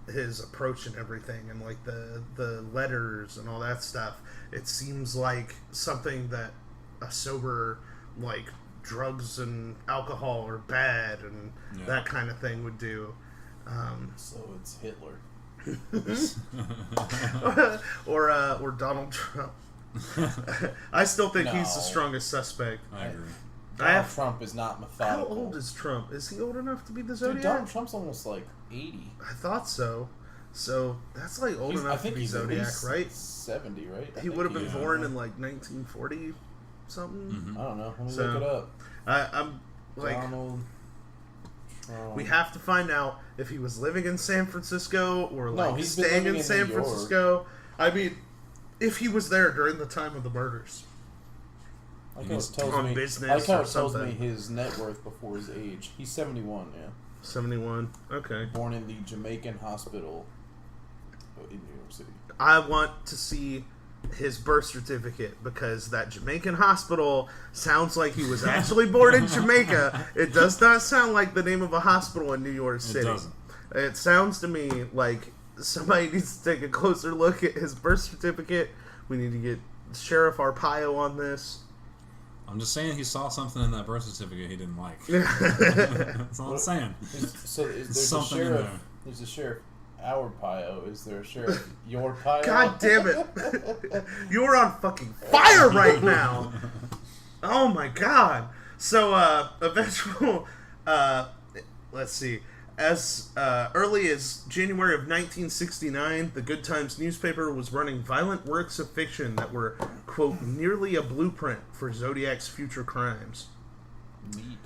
his approach and everything, and, like, the letters and all that stuff. It seems like something that a sober, like, drugs and alcohol are bad and that kind of thing would do. So it's Hitler. or Donald Trump. I still think he's the strongest suspect. I agree. Donald Trump is not methodical. How old is Trump? Is he old enough to be the Zodiac? Dude, Donald Trump's almost like 80. I thought so. So that's like old enough to be Zodiac, right? 70, right? He would have been born in like 1940 something. Mm-hmm. I don't know. Let me look it up. I'm like, Donald Trump. We have to find out if he was living in San Francisco or like staying in San Francisco. I mean, if he was there during the time of the murders. Like how it tells me his net worth before his age. He's 71, yeah. 71, okay. Born in the Jamaican hospital in New York City. I want to see his birth certificate because that Jamaican hospital sounds like he was actually born in Jamaica. It does not sound like the name of a hospital in New York City. It doesn't. It sounds to me like somebody needs to take a closer look at his birth certificate. We need to get Sheriff Arpaio on this. I'm just saying he saw something in that birth certificate he didn't like. That's all I'm saying. So there's something in there. There's a Sheriff Arpaio. Is there a Sheriff Your Pio? God damn it. You're on fucking fire right now. Oh my god. So, eventual, let's see. As early as January of 1969, the Good Times newspaper was running violent works of fiction that were, quote, nearly a blueprint for Zodiac's future crimes. Neat.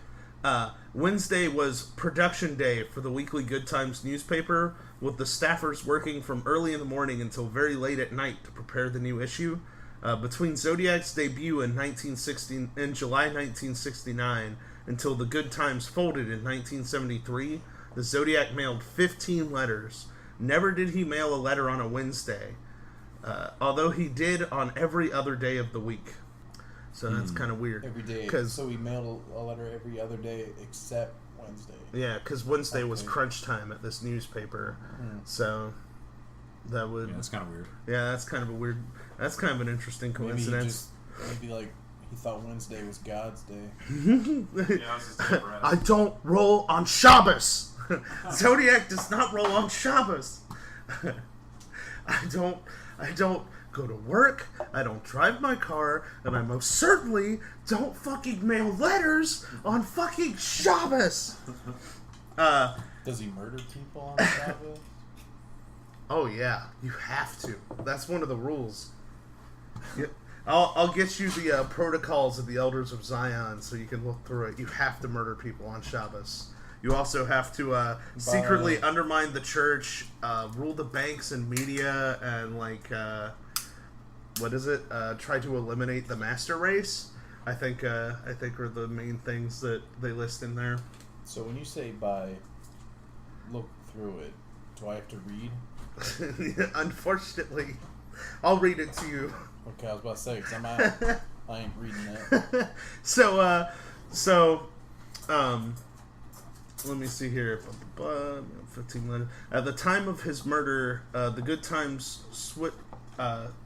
Wednesday was production day for the weekly Good Times newspaper, with the staffers working from early in the morning until very late at night to prepare the new issue. Between Zodiac's debut in July 1969 until the Good Times folded in 1973, the Zodiac mailed 15 letters. Never did he mail a letter on a Wednesday, although he did on every other day of the week. So that's kind of weird. Every day. So he mailed a letter every other day except Wednesday. Yeah, because Wednesday was crunch time at this newspaper. So that would... Yeah, that's kind of weird. Yeah, that's kind of a weird... That's kind of an interesting coincidence. Maybe like he thought Wednesday was God's day. I don't roll on Shabbos. Zodiac does not roll on Shabbos. I don't go to work, I don't drive my car, and I most certainly don't fucking mail letters on fucking Shabbos. Does he murder people on Shabbos? Oh yeah, you have to. That's one of the rules. I'll get you the protocols of the Elders of Zion so you can look through it. You have to murder people on Shabbos. You also have to secretly undermine the church, rule the banks and media, and like, what is it? Try to eliminate the master race. I think are the main things that they list in there. So when you say look through it, do I have to read? Unfortunately, I'll read it to you. Okay, I was about to say, because I ain't reading that. Let me see here. 15 letters. At the time of his murder, the Good Times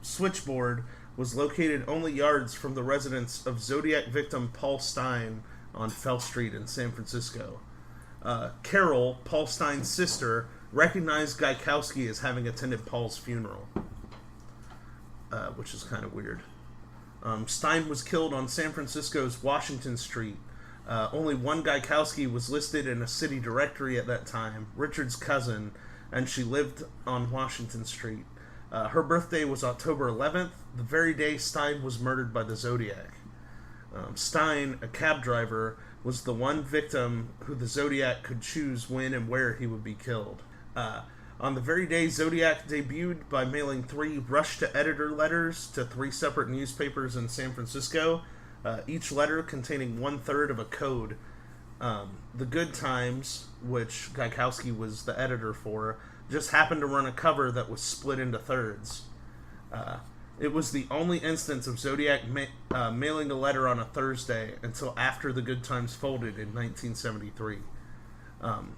switchboard was located only yards from the residence of Zodiac victim Paul Stein on Fell Street in San Francisco. Carol, Paul Stein's sister, recognized Gaikowski as having attended Paul's funeral, which is kind of weird. Stein was killed on San Francisco's Washington Street Only one Gaikowski was listed in a city directory at that time, Richard's cousin, and she lived on Washington Street. Her birthday was October 11th, the very day Stein was murdered by the Zodiac. Stein, a cab driver, was the one victim who the Zodiac could choose when and where he would be killed. On the very day Zodiac debuted by mailing 3 rush-to-editor letters to 3 separate newspapers in San Francisco, each letter containing 1/3 of a code. The Good Times, which Gaikowski was the editor for, just happened to run a cover that was split into thirds. It was the only instance of Zodiac mailing a letter on a Thursday until after The Good Times folded in 1973.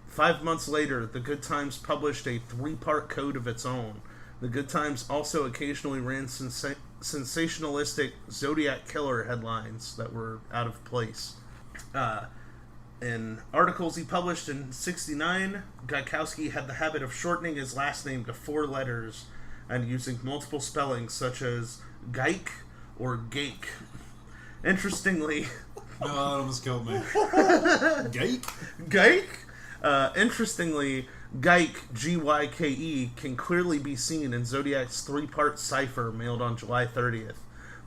5 months later, The Good Times published a 3-part code of its own. The Good Times also occasionally ran sensationalistic Zodiac Killer headlines that were out of place. In articles he published in '69, Gaikowski had the habit of shortening his last name to 4 letters and using multiple spellings such as Geik or Gake. Interestingly... No, that almost killed me. Geik? Geik? Interestingly, Geik, G-Y-K-E, can clearly be seen in Zodiac's 3-part cipher mailed on July 30th.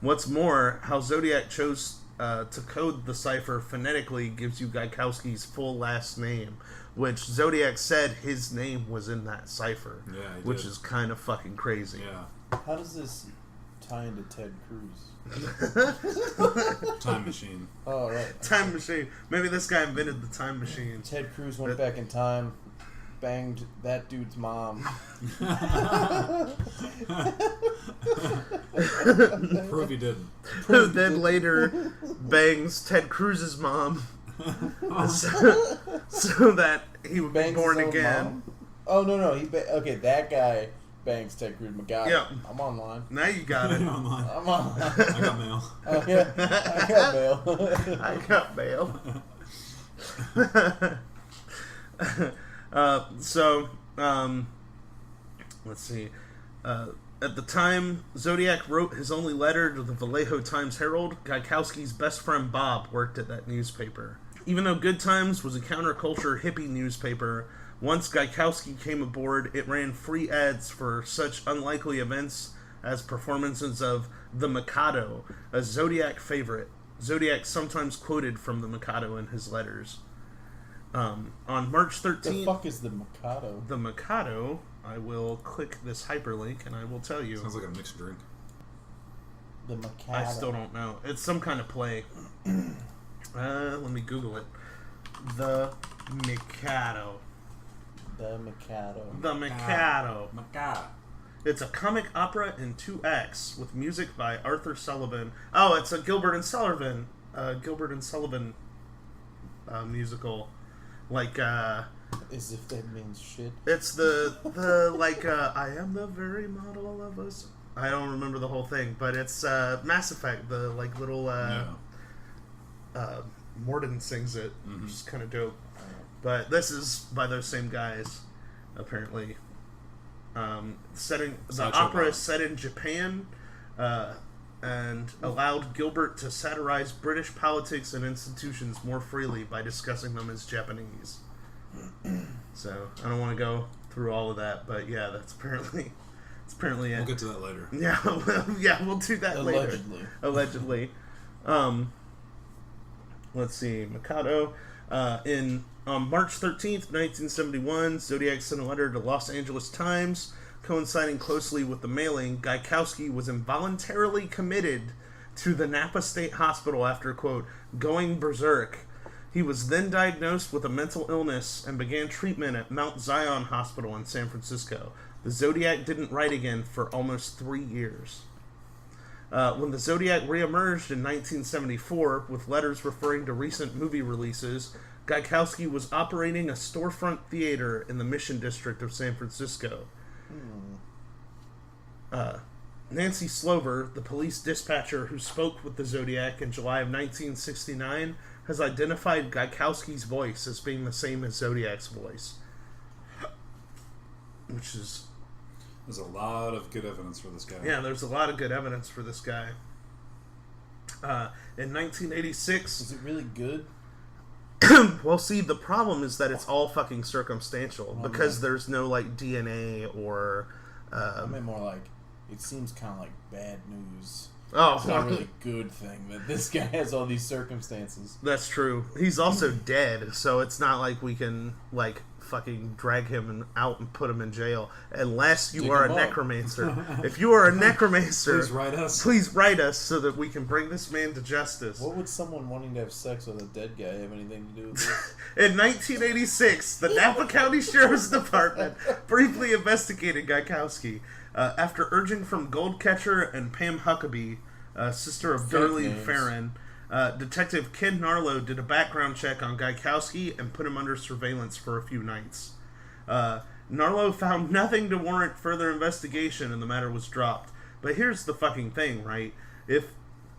What's more, how Zodiac chose to code the cipher phonetically gives you Gaikowski's full last name, which Zodiac said his name was in that cipher, which is kind of fucking crazy. Yeah. How does this tie into Ted Cruz? Time machine. Oh, right. Time machine. Maybe this guy invented the time machine. Ted Cruz went back in time, banged that dude's mom. Prove he didn't. Then later bangs Ted Cruz's mom so that he would be born again. Mom? Oh, no. Okay, that guy bangs Ted Cruz. Got it. Yep. I'm online. Now you got it. I'm online. I'm online. I got mail. Oh, yeah. I got mail. I got mail. Let's see. At the time Zodiac wrote his only letter to the Vallejo Times-Herald, Gaikowski's best friend Bob worked at that newspaper. Even though Good Times was a counterculture hippie newspaper, once Gaikowski came aboard, it ran free ads for such unlikely events as performances of The Mikado, a Zodiac favorite. Zodiac sometimes quoted from The Mikado in his letters. On March 13th... The fuck is The Mikado? The Mikado... I will click this hyperlink and I will tell you. Sounds like a mixed drink. The Mikado. I still don't know. It's some kind of play. Let me Google it. The Mikado. The Mikado. The Mikado. Mikado. It's a comic opera in 2 acts with music by Arthur Sullivan. Oh, it's a Gilbert and Sullivan. Musical. Like, As if that means shit. It's the I am the very model of us. I don't remember the whole thing, but it's Mass Effect. The little Morden sings it, which is kind of dope. But this is by those same guys, apparently. The opera is set in Japan, and allowed Gilbert to satirize British politics and institutions more freely by discussing them as Japanese. So I don't want to go through all of that, but yeah, that's apparently it. We'll get to that later. Yeah, we'll do that later. Allegedly. Let's see, Mikado. On March 13th, 1971, Zodiac sent a letter to Los Angeles Times, coinciding closely with the mailing. Gaikowski was involuntarily committed to the Napa State Hospital after, quote, going berserk. He was then diagnosed with a mental illness and began treatment at Mount Zion Hospital in San Francisco. The Zodiac didn't write again for almost 3 years. When the Zodiac reemerged in 1974 with letters referring to recent movie releases, Gaikowski was operating a storefront theater in the Mission District of San Francisco. Nancy Slover, the police dispatcher who spoke with the Zodiac in July of 1969, has identified Gaikowski's voice as being the same as Zodiac's voice. Which is... There's a lot of good evidence for this guy. Yeah, there's a lot of good evidence for this guy. In 1986... Is it really good? Well, see, the problem is that it's all fucking circumstantial because there's no like DNA or. I mean, more like it seems kind of like bad news. Oh, it's not really a good thing that this guy has all these circumstances. That's true. He's also dead, so it's not like we can like fucking drag him out and put him in jail unless you are a necromancer. If you are a necromancer, please write us so that we can bring this man to justice. What would someone wanting to have sex with a dead guy have anything to do with this? In 1986, the Napa County Sheriff's Department briefly investigated Gaikowski after urging from Goldcatcher and Pam Huckabee, sister of Darlene Farron. Detective Ken Narlow did a background check on Gaikowski and put him under surveillance for a few nights. Narlow found nothing to warrant further investigation and the matter was dropped. But here's the fucking thing, right? If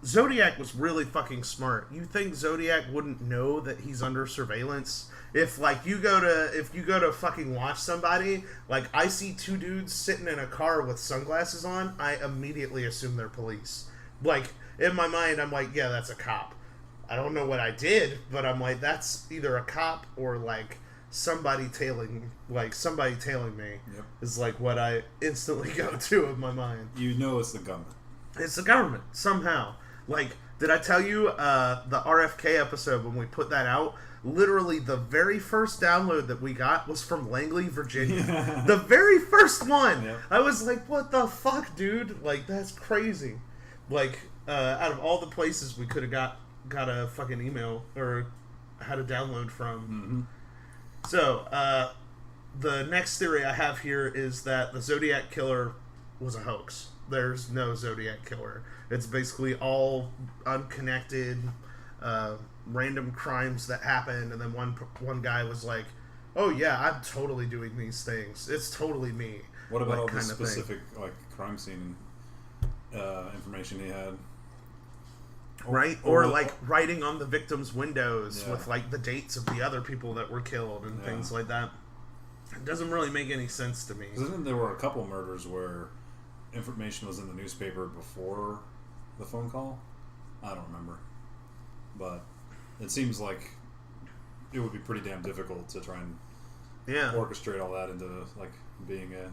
Zodiac was really fucking smart, you think Zodiac wouldn't know that he's under surveillance? If you go to fucking watch somebody, like I see two dudes sitting in a car with sunglasses on, I immediately assume they're police. Like, in my mind, I'm like, yeah, that's a cop. I don't know what I did, but I'm like, that's either a cop or like somebody tailing me. Yep. Is like what I instantly go to in my mind. You know it's the government. It's the government somehow. Like, did I tell you the RFK episode when we put that out? Literally, the very first download that we got was from Langley, Virginia. The very first one. Yep. I was like, what the fuck, dude? Like, that's crazy. Like, out of all the places we could have got a fucking email or had a download from. Mm-hmm. So, the next theory I have here is that the Zodiac Killer was a hoax. There's no Zodiac Killer. It's basically all unconnected, random crimes that happened, and then one guy was like, "Oh yeah, I'm totally doing these things. It's totally me." What about all the specific like crime scene information he had? Right, or like writing on the victims' windows with like the dates of the other people that were killed and things like that. It doesn't really make any sense to me. Because there were a couple murders where information was in the newspaper before the phone call. I don't remember, but it seems like it would be pretty damn difficult to try and orchestrate all that into like being a.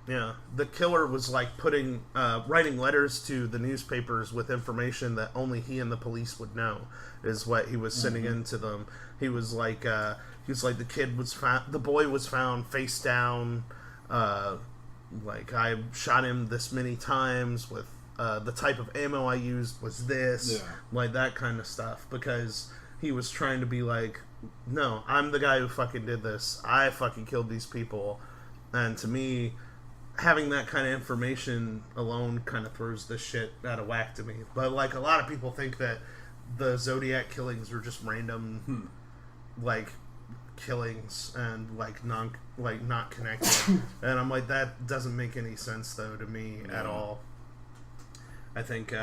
Yeah, the killer was like writing letters to the newspapers with information that only he and the police would know, is what he was sending into them. He was like the boy was found face down, like I shot him this many times with the type of ammo I used was this, like that kind of stuff, because he was trying to be like, no, I'm the guy who fucking did this. I fucking killed these people, and to me, having that kind of information alone kind of throws this shit out of whack to me. But like a lot of people think that the Zodiac killings are just random, like killings and like not connected. And I'm like, that doesn't make any sense though to me at all. I think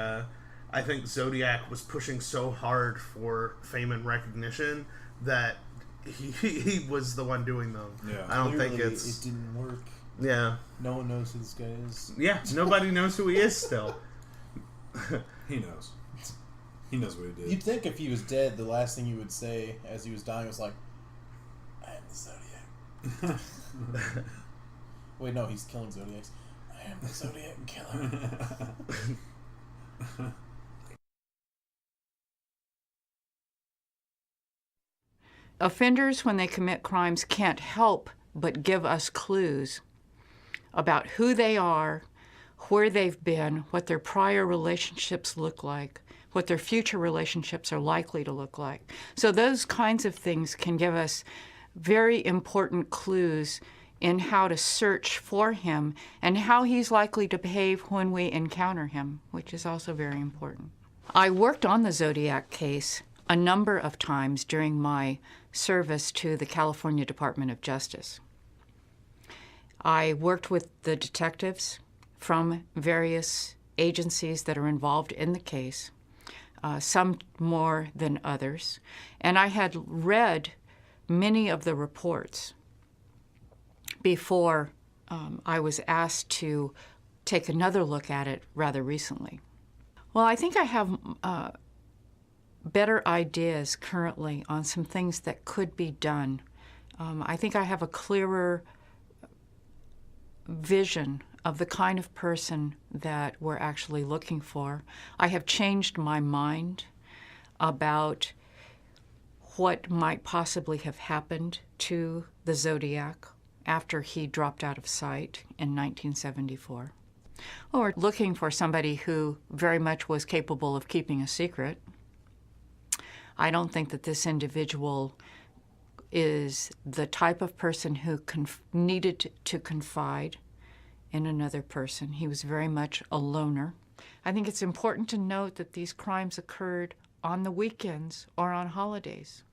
Zodiac was pushing so hard for fame and recognition that he was the one doing them. Yeah, I don't think it didn't work. Yeah. No one knows who this guy is. Yeah, nobody knows who he is still. He knows. He knows what he did. You'd think if he was dead, the last thing he would say as he was dying was like, I am the Zodiac. Wait, no, he's killing Zodiacs. I am the Zodiac Killer. Offenders, when they commit crimes, can't help but give us clues about who they are, where they've been, what their prior relationships look like, what their future relationships are likely to look like. So those kinds of things can give us very important clues in how to search for him and how he's likely to behave when we encounter him, which is also very important. I worked on the Zodiac case a number of times during my service to the California Department of Justice. I worked with the detectives from various agencies that are involved in the case, some more than others, and I had read many of the reports before I was asked to take another look at it rather recently. Well, I think I have better ideas currently on some things that could be done. I think I have a clearer vision of the kind of person that we're actually looking for. I have changed my mind about what might possibly have happened to the Zodiac after he dropped out of sight in 1974. Or looking for somebody who very much was capable of keeping a secret. I don't think that this individual is the type of person who needed to confide in another person. He was very much a loner. I think it's important to note that these crimes occurred on the weekends or on holidays.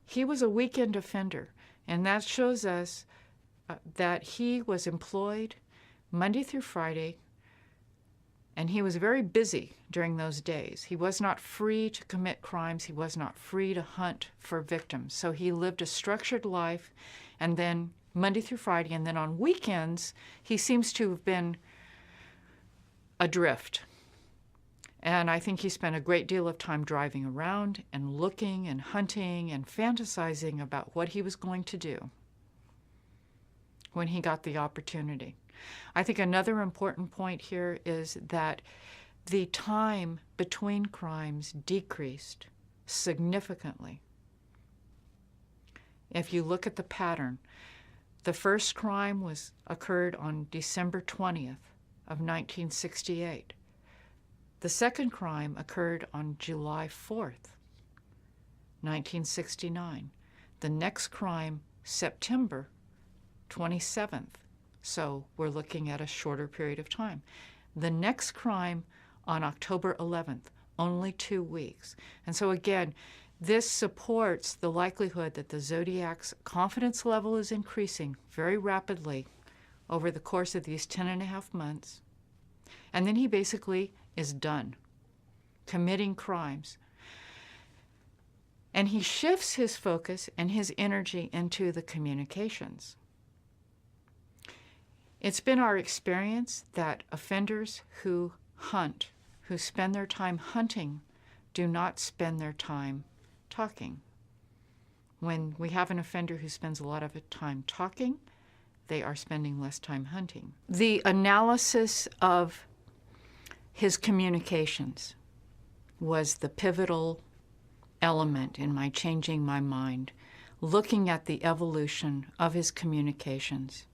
He was a weekend offender, and that shows us that he was employed Monday through Friday, and he was very busy during those days. He was not free to commit crimes. He was not free to hunt for victims. So he lived a structured life, and then Monday through Friday, and then on weekends, he seems to have been adrift. And I think he spent a great deal of time driving around and looking and hunting and fantasizing about what he was going to do when he got the opportunity. I think another important point here is that the time between crimes decreased significantly. If you look at the pattern, the first crime occurred on December 20th of 1968. The second crime occurred on July 4th, 1969. The next crime, September 27th. So we're looking at a shorter period of time. The next crime on October 11th, only 2 weeks. And so again, this supports the likelihood that the Zodiac's confidence level is increasing very rapidly over the course of these 10.5 months. And then he basically is done committing crimes. And he shifts his focus and his energy into the communications. It's been our experience that offenders who hunt, who spend their time hunting, do not spend their time talking. When we have an offender who spends a lot of time talking, they are spending less time hunting. The analysis of his communications was the pivotal element in my changing my mind, looking at the evolution of his communications,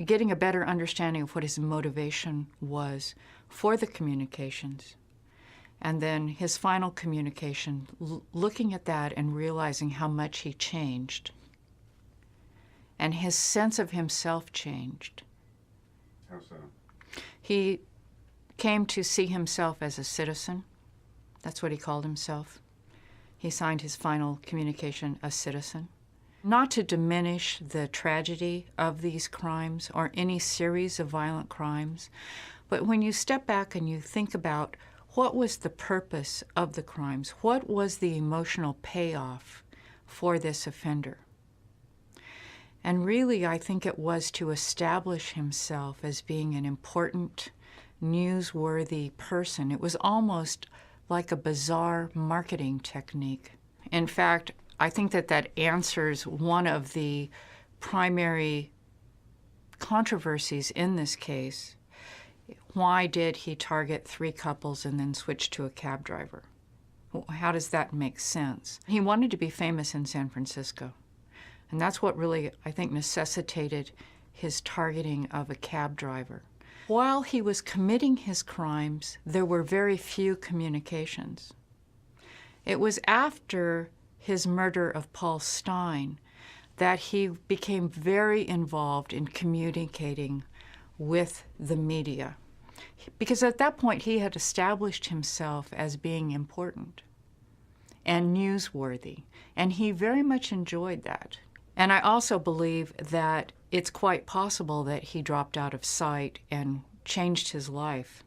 getting a better understanding of what his motivation was for the communications, and then his final communication, looking at that and realizing how much he changed, and his sense of himself changed. How so? He came to see himself as a citizen. That's what he called himself. He signed his final communication, a citizen. Not to diminish the tragedy of these crimes or any series of violent crimes, but when you step back and you think about what was the purpose of the crimes, what was the emotional payoff for this offender? And really, I think it was to establish himself as being an important, newsworthy person. It was almost like a bizarre marketing technique. In fact, I think that answers one of the primary controversies in this case. Why did he target 3 couples and then switch to a cab driver? How does that make sense? He wanted to be famous in San Francisco, and that's what really, I think, necessitated his targeting of a cab driver. While he was committing his crimes, there were very few communications. It was after his murder of Paul Stein that he became very involved in communicating with the media. Because at that point, he had established himself as being important and newsworthy, and he very much enjoyed that. And I also believe that it's quite possible that he dropped out of sight and changed his life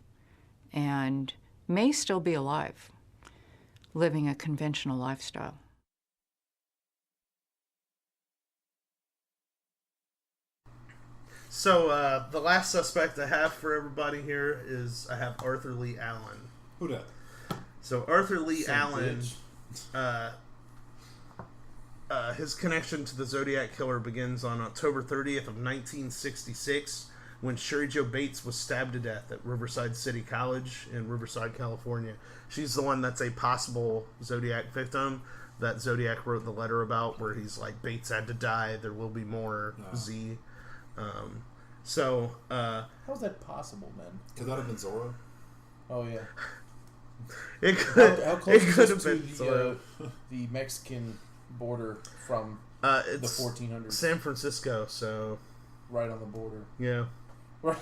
and may still be alive, living a conventional lifestyle. So the last suspect I have for everybody here is I have Arthur Lee Allen. Who dat? So Arthur Lee Some Allen, bitch. his connection to the Zodiac Killer begins on October 30th of 1966 when Sherry Jo Bates was stabbed to death at Riverside City College in Riverside, California. She's the one that's a possible Zodiac victim that Zodiac wrote the letter about, where he's like, Bates had to die, there will be more, Z. How's that possible, man? Could that have been Zorro? Oh, yeah. It could, how close it is could this have been to Zorro. the Mexican border from It's the 1400s? San Francisco, so... Right on the border. Yeah. Right.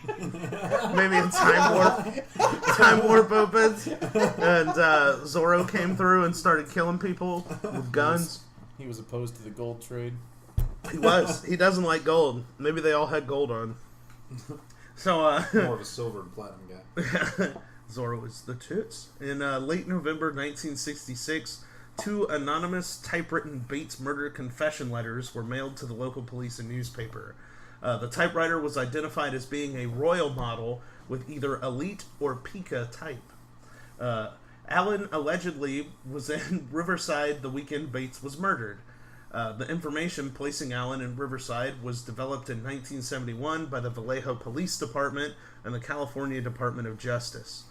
Maybe a time warp opens, and Zorro came through and started killing people with guns. He was opposed to the gold trade. He was. He doesn't like gold. Maybe they all had gold on. So more of a silver and platinum guy. Zorro was the tits. In late November 1966, 2 anonymous typewritten Bates murder confession letters were mailed to the local police and newspaper. The typewriter was identified as being a Royal model with either Elite or Pica type. Allen allegedly was in Riverside the weekend Bates was murdered. The information placing Allen in Riverside was developed in 1971 by the Vallejo Police Department and the California Department of Justice.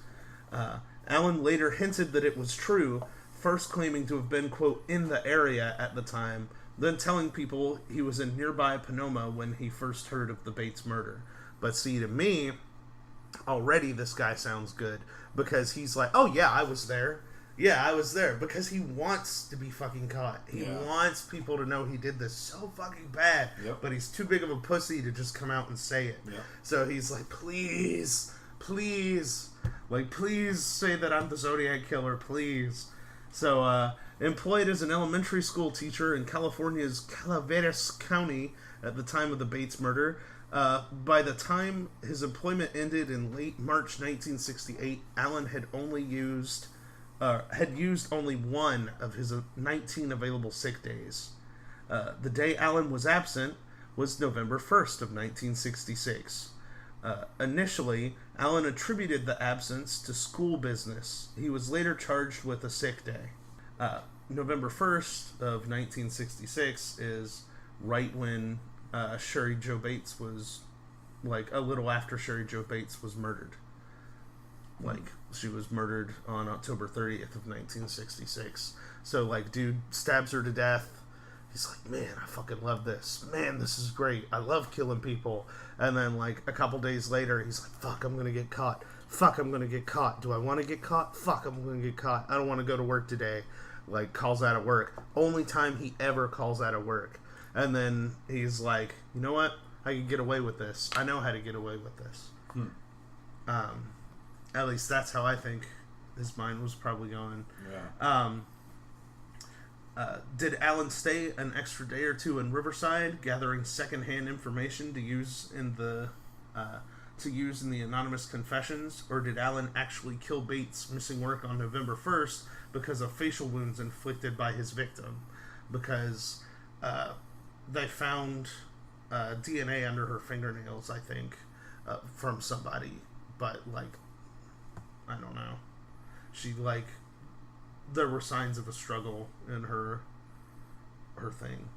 Allen later hinted that it was true, first claiming to have been, quote, in the area at the time, then telling people he was in nearby Panoma when he first heard of the Bates murder. But see, to me, already this guy sounds good, because he's like, oh yeah, I was there. Yeah, I was there. Because he wants to be fucking caught. He wants people to know he did this so fucking bad. Yep. But he's too big of a pussy to just come out and say it. Yep. So he's like, please, please, like, please say that I'm the Zodiac Killer, please. So, employed as an elementary school teacher in California's Calaveras County at the time of the Bates murder, by the time his employment ended in late March 1968, Allen had used only one of his 19 available sick days. The day Allen was absent was November 1st of 1966. Initially, Allen attributed the absence to school business. He was later charged with a sick day. November 1st of 1966 is right when Sherry Jo Bates was, like, a little after Sherry Jo Bates was murdered. Like, she was murdered on October 30th of 1966. So, like, dude stabs her to death. He's like, man, I fucking love this. Man, this is great. I love killing people. And then, like, a couple days later, he's like, fuck, I'm gonna get caught. Fuck, I'm gonna get caught. Do I want to get caught? Fuck, I'm gonna get caught. I don't want to go to work today. Like, calls out of work. Only time he ever calls out of work. And then he's like, you know what? I can get away with this. I know how to get away with this. At least that's how I think his mind was probably going. Yeah. Did Allen stay an extra day or two in Riverside, gathering secondhand information to use in the anonymous confessions, or did Allen actually kill Bates, missing work on November 1st because of facial wounds inflicted by his victim? Because they found DNA under her fingernails, I think, from somebody, but, like, I don't know. She, like, there were signs of a struggle in her thing.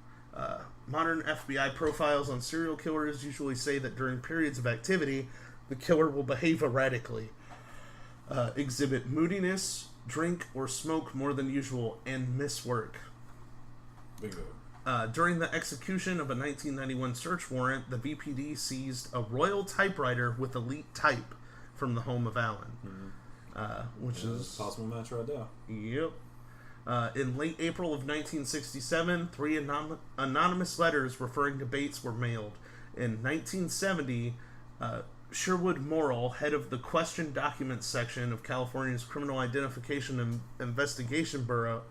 Modern FBI profiles on serial killers usually say that during periods of activity, the killer will behave erratically, exhibit moodiness, drink or smoke more than usual, and miss work. Bingo. During the execution of a 1991 search warrant, the VPD seized a Royal typewriter with Elite type from the home of Allen. Which is a possible match right there. Yep. In late April of 1967, 3 anonymous letters referring to Bates were mailed. In 1970, Sherwood Morrill, head of the Question Documents section of California's Criminal Identification and Investigation Bureau,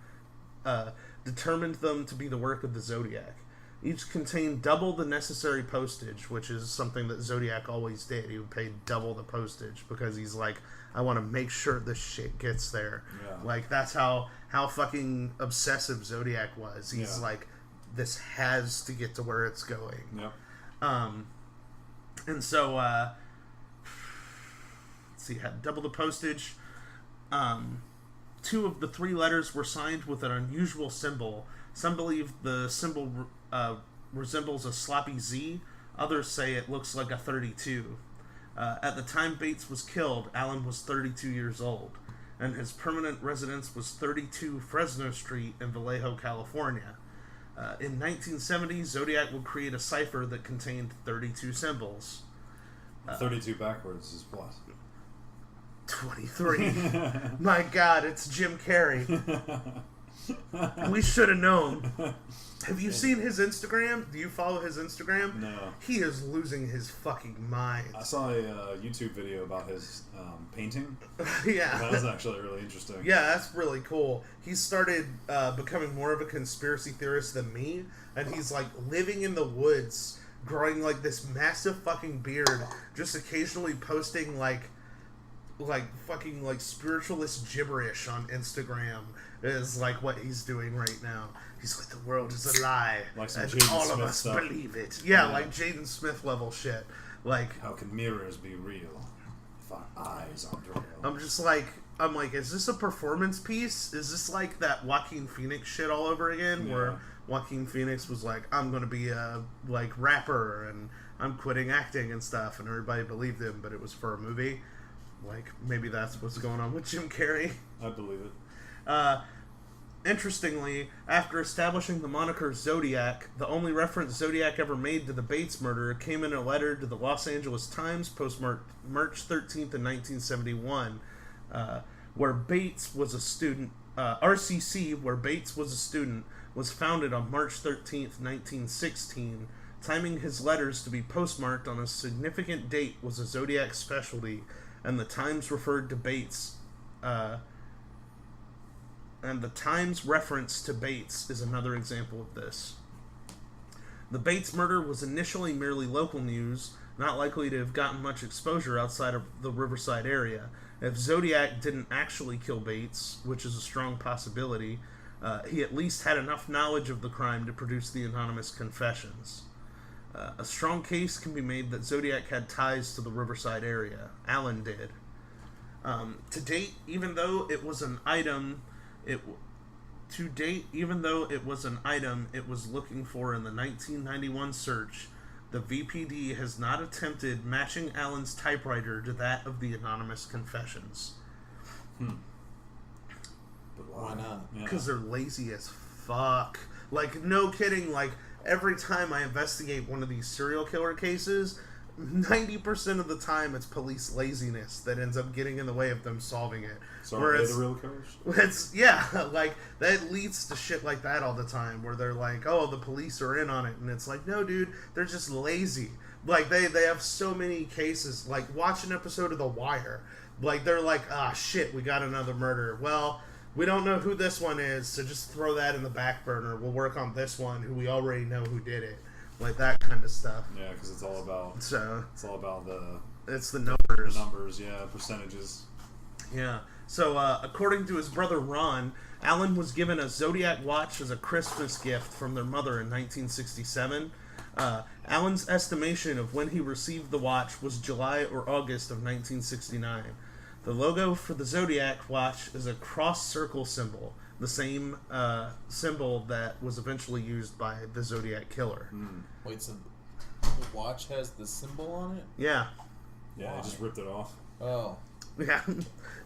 determined them to be the work of the Zodiac. Each contained double the necessary postage, which is something that Zodiac always did. He would pay double the postage because he's like, I want to make sure this shit gets there. Yeah. Like, that's how fucking obsessive Zodiac was. He's like, this has to get to where it's going. Yep. And so, let's see, had double the postage. 2 of the 3 letters were signed with an unusual symbol. Some believe the symbol resembles a sloppy Z. Others say it looks like a 32. At the time Bates was killed, Allen was 32 years old, and his permanent residence was 32 Fresno Street in Vallejo, California. In 1970, Zodiac would create a cipher that contained 32 symbols. 32 backwards is what? 23. My God, it's Jim Carrey. We should have known. Have you seen his Instagram? Do you follow his Instagram? No. He is losing his fucking mind. I saw a YouTube video about his painting. Yeah. That was actually really interesting. Yeah, that's really cool. He started becoming more of a conspiracy theorist than me, and he's like living in the woods, growing like this massive fucking beard, just occasionally posting like fucking like spiritualist gibberish on Instagram is like what he's doing right now. He's like, the world is a lie, like some and Jaden all Smith of us stuff. believe it. Yeah, like Jaden Smith level shit. Like, how can mirrors be real if our eyes aren't real? I'm like, is this a performance piece? Is this like that Joaquin Phoenix shit all over again, where Joaquin Phoenix was like, I'm gonna be a like rapper and I'm quitting acting and stuff, and everybody believed him, but it was for a movie. Like, maybe that's what's going on with Jim Carrey. I believe it. Interestingly, after establishing the moniker Zodiac, the only reference Zodiac ever made to the Bates murder came in a letter to the Los Angeles Times postmarked March 13th in 1971, where Bates was a student. RCC, where Bates was a student, was founded on March 13th, 1916. Timing his letters to be postmarked on a significant date was a Zodiac specialty, and the Times referred to Bates. And the Times reference to Bates is another example of this. The Bates murder was initially merely local news, not likely to have gotten much exposure outside of the Riverside area. If Zodiac didn't actually kill Bates, which is a strong possibility, he at least had enough knowledge of the crime to produce the anonymous confessions. A strong case can be made that Zodiac had ties to the Riverside area. Allen did. To date, even though it was an item it was looking for in the 1991 search, the VPD has not attempted matching Allen's typewriter to that of the anonymous confessions. But why not? Because they're lazy as fuck. Like, no kidding, like, every time I investigate one of these serial killer cases, 90% of the time it's police laziness that ends up getting in the way of them solving it. So are they the real killers? Like, that leads to shit like that all the time, where they're like, oh, the police are in on it, and it's like, no, dude, they're just lazy. Like, they have so many cases. Like, watch an episode of The Wire. Like, they're like, shit, we got another murder. Well, we don't know who this one is, so just throw that in the back burner. We'll work on this one, who we already know who did it. Like, that kind of stuff. Yeah, because it's all about it's the numbers. The numbers, yeah, percentages. Yeah. So, according to his brother Ron, Allen was given a Zodiac watch as a Christmas gift from their mother in 1967. Allen's estimation of when he received the watch was July or August of 1969. The logo for the Zodiac watch is a cross-circle symbol, the same symbol that was eventually used by the Zodiac Killer. Wait, so the watch has the symbol on it? Yeah. Yeah, I just ripped it off. Oh. Yeah,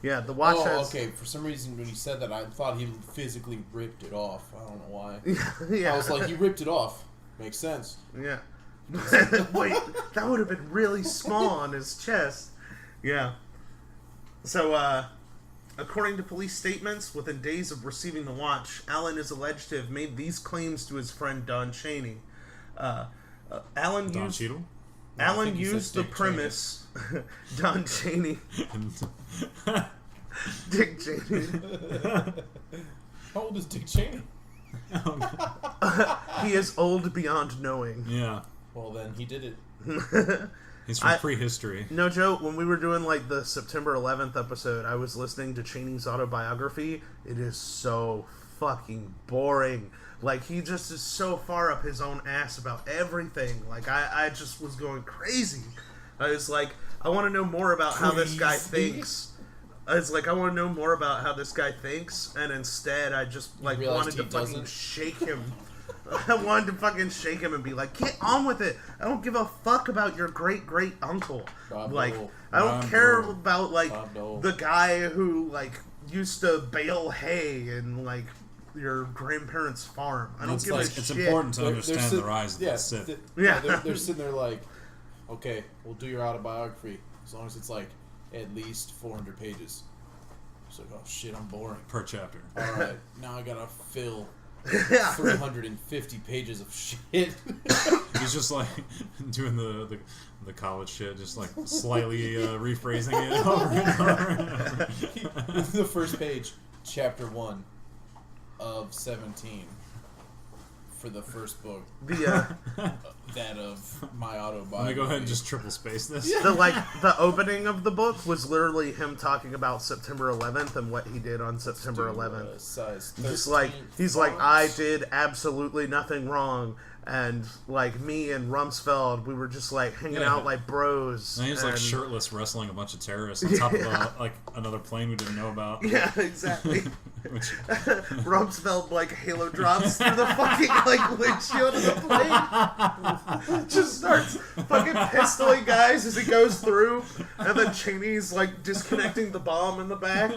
yeah. The watch has. Okay. For some reason, when you said that, I thought he physically ripped it off. I don't know why. Yeah. I was like, he ripped it off. Makes sense. Yeah. Wait, that would have been really small on his chest. Yeah. So, according to police statements, within days of receiving the watch, Allen is alleged to have made these claims to his friend Don Chaney. Allen Don used. Cheadle? Allen used the premise. Don Chaney. Dick Cheney. How old is Dick Cheney? He is old beyond knowing. Yeah. Well, then he did it. He's from prehistory. No joke, when we were doing like the September 11th episode, I was listening to Chaney's autobiography. It is so fucking boring. Like, he just is so far up his own ass about everything. Like, I just was going crazy. I was like, I want to know more about how this guy thinks. It's like, I want to know more about how this guy thinks, and instead I just like wanted to fucking shake him. I wanted to fucking shake him and be like, get on with it. I don't give a fuck about your great uncle. Like, I don't care about like the guy who like used to bale hay and like your grandparents' farm. I don't give a shit. It's important to understand the rise of the Sith. They're sitting there like, okay, we'll do your autobiography as long as it's like at least 400 pages. It's like, oh shit, I'm boring. Per chapter. All right, now I gotta fill 350 pages of shit. He's just like doing the college shit, just like slightly rephrasing it over and over and over. The first page, chapter 1 of 17 for the first book. That of my autobiography. Let me go ahead and just triple space this. The opening of the book was literally him talking about September 11th and what he did on September 11th. He's like, I did absolutely nothing wrong, and like me and Rumsfeld, we were just like hanging out like bros. And he's like shirtless wrestling a bunch of terrorists on top of like another plane we didn't know about. Yeah, exactly. Rumsfeld like halo drops through the fucking like windshield of the plane. Just starts fucking pistoling guys as he goes through, and then Cheney's like disconnecting the bomb in the back.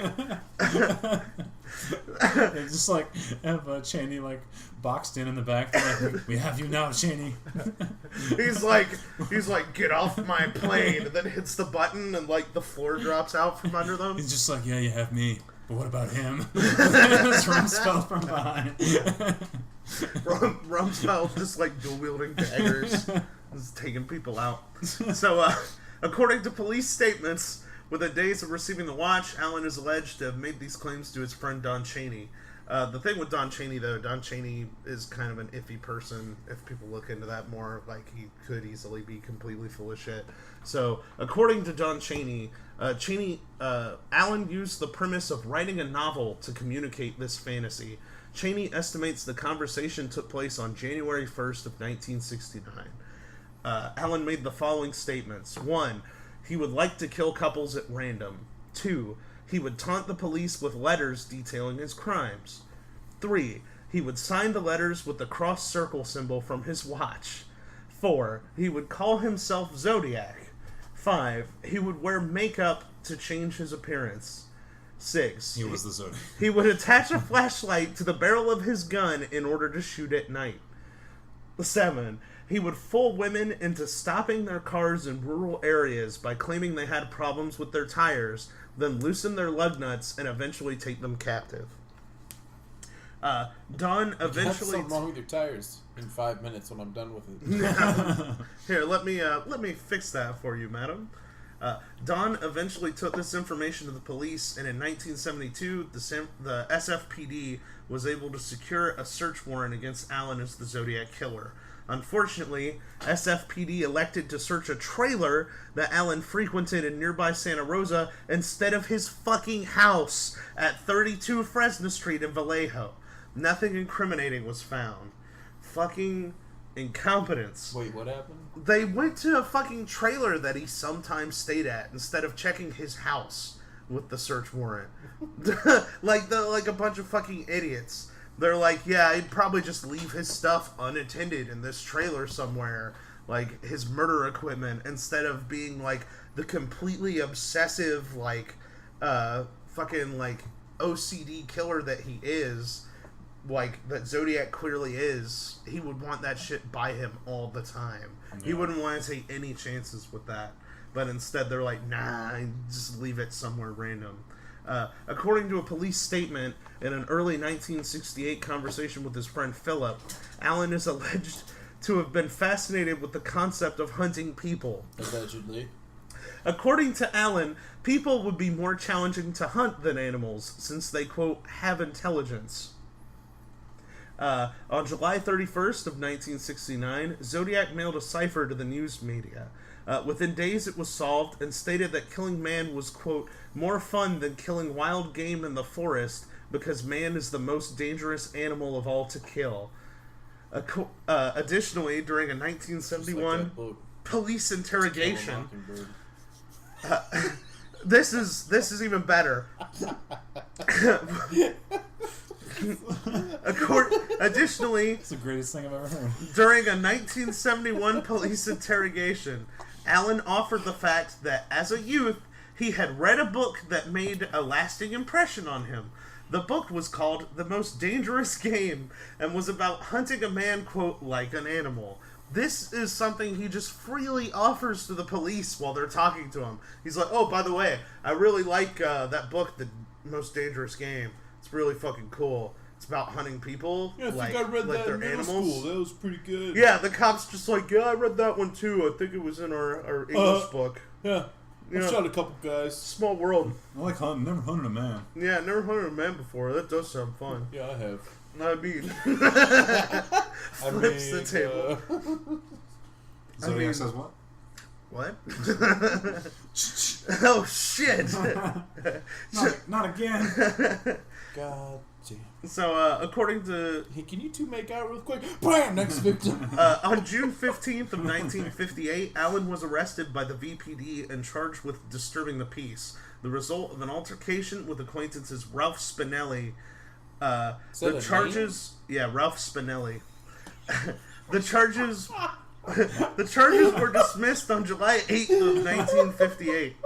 It's just like have Cheney like boxed in the back. Like, we have you now, Cheney. He's like, get off my plane, and then hits the button, and like the floor drops out from under them. He's just like, yeah, you have me, but what about him? It's Rumsfeld from behind. Rumsfeld just like dual wielding daggers, just taking people out. So, according to police statements, within days of receiving the watch, Allen is alleged to have made these claims to his friend Don Cheney. The thing with Don Cheney, though, Don Cheney is kind of an iffy person. If people look into that more, like, he could easily be completely full of shit. So, according to Don Cheney, Allen used the premise of writing a novel to communicate this fantasy. Cheney estimates the conversation took place on January 1st of 1969. Allen made the following statements. 1. He would like to kill couples at random. 2. He would taunt the police with letters detailing his crimes. 3. He would sign the letters with the cross circle symbol from his watch. 4. He would call himself Zodiac. 5. He would wear makeup to change his appearance. 6. He was the Zodiac. He would attach a flashlight to the barrel of his gun in order to shoot at night. 7. He would fool women into stopping their cars in rural areas by claiming they had problems with their tires, then loosen their lug nuts and eventually take them captive. Don eventually... Have something wrong with your tires in 5 minutes when I'm done with it. Here, let me fix that for you, madam. Don eventually took this information to the police, and in 1972, the SFPD was able to secure a search warrant against Allen as the Zodiac Killer. Unfortunately, SFPD elected to search a trailer that Allen frequented in nearby Santa Rosa instead of his fucking house at 32 Fresno Street in Vallejo. Nothing incriminating was found. Fucking incompetence. Wait, what happened? They went to a fucking trailer that he sometimes stayed at instead of checking his house with the search warrant. like a bunch of fucking idiots. They're like, yeah, he'd probably just leave his stuff unattended in this trailer somewhere, like his murder equipment, instead of being like the completely obsessive, like, fucking like OCD killer that he is, like that Zodiac clearly is. He would want that shit by him all the time. Yeah. He wouldn't want to take any chances with that. But instead, they're like, nah, just leave it somewhere random. According to a police statement in an early 1968 conversation with his friend Philip, Allen is alleged to have been fascinated with the concept of hunting people. Allegedly. According to Allen, people would be more challenging to hunt than animals, since they, quote, have intelligence. On July 31st of 1969, Zodiac mailed a cipher to the news media. Within days it was solved and stated that killing man was, quote, more fun than killing wild game in the forest because man is the most dangerous animal of all to kill. Additionally, during a 1971 police interrogation, This is even better. Additionally, it's the greatest thing I've ever heard. During a 1971 police interrogation, Allen offered the fact that as a youth, he had read a book that made a lasting impression on him. The book was called The Most Dangerous Game and was about hunting a man, quote, like an animal. This is something he just freely offers to the police while they're talking to him. He's like, oh, by the way, I really like that book, The Most Dangerous Game. It's really fucking cool. It's about hunting people. Yeah, I like, think I read like that in they're middle animals. school. That was pretty good. Yeah, the cop's just like, yeah, I read that one too. I think it was in our English book. Yeah. I shot a couple guys. Small world. I like hunting. Never hunted a man. Yeah, never hunted a man before. That does sound fun. Yeah, I have. I mean, flips the table. Zodiac says what? What? Oh shit! Not again. God damn. So, according to... Hey, can you two make out real quick? Bam! Next victim. On June 15th of 1958, Allen was arrested by the VPD and charged with disturbing the peace, the result of an altercation with acquaintances Ralph Spinelli. The charges... Yeah, Ralph Spinelli. The charges were dismissed on July 8th of 1958.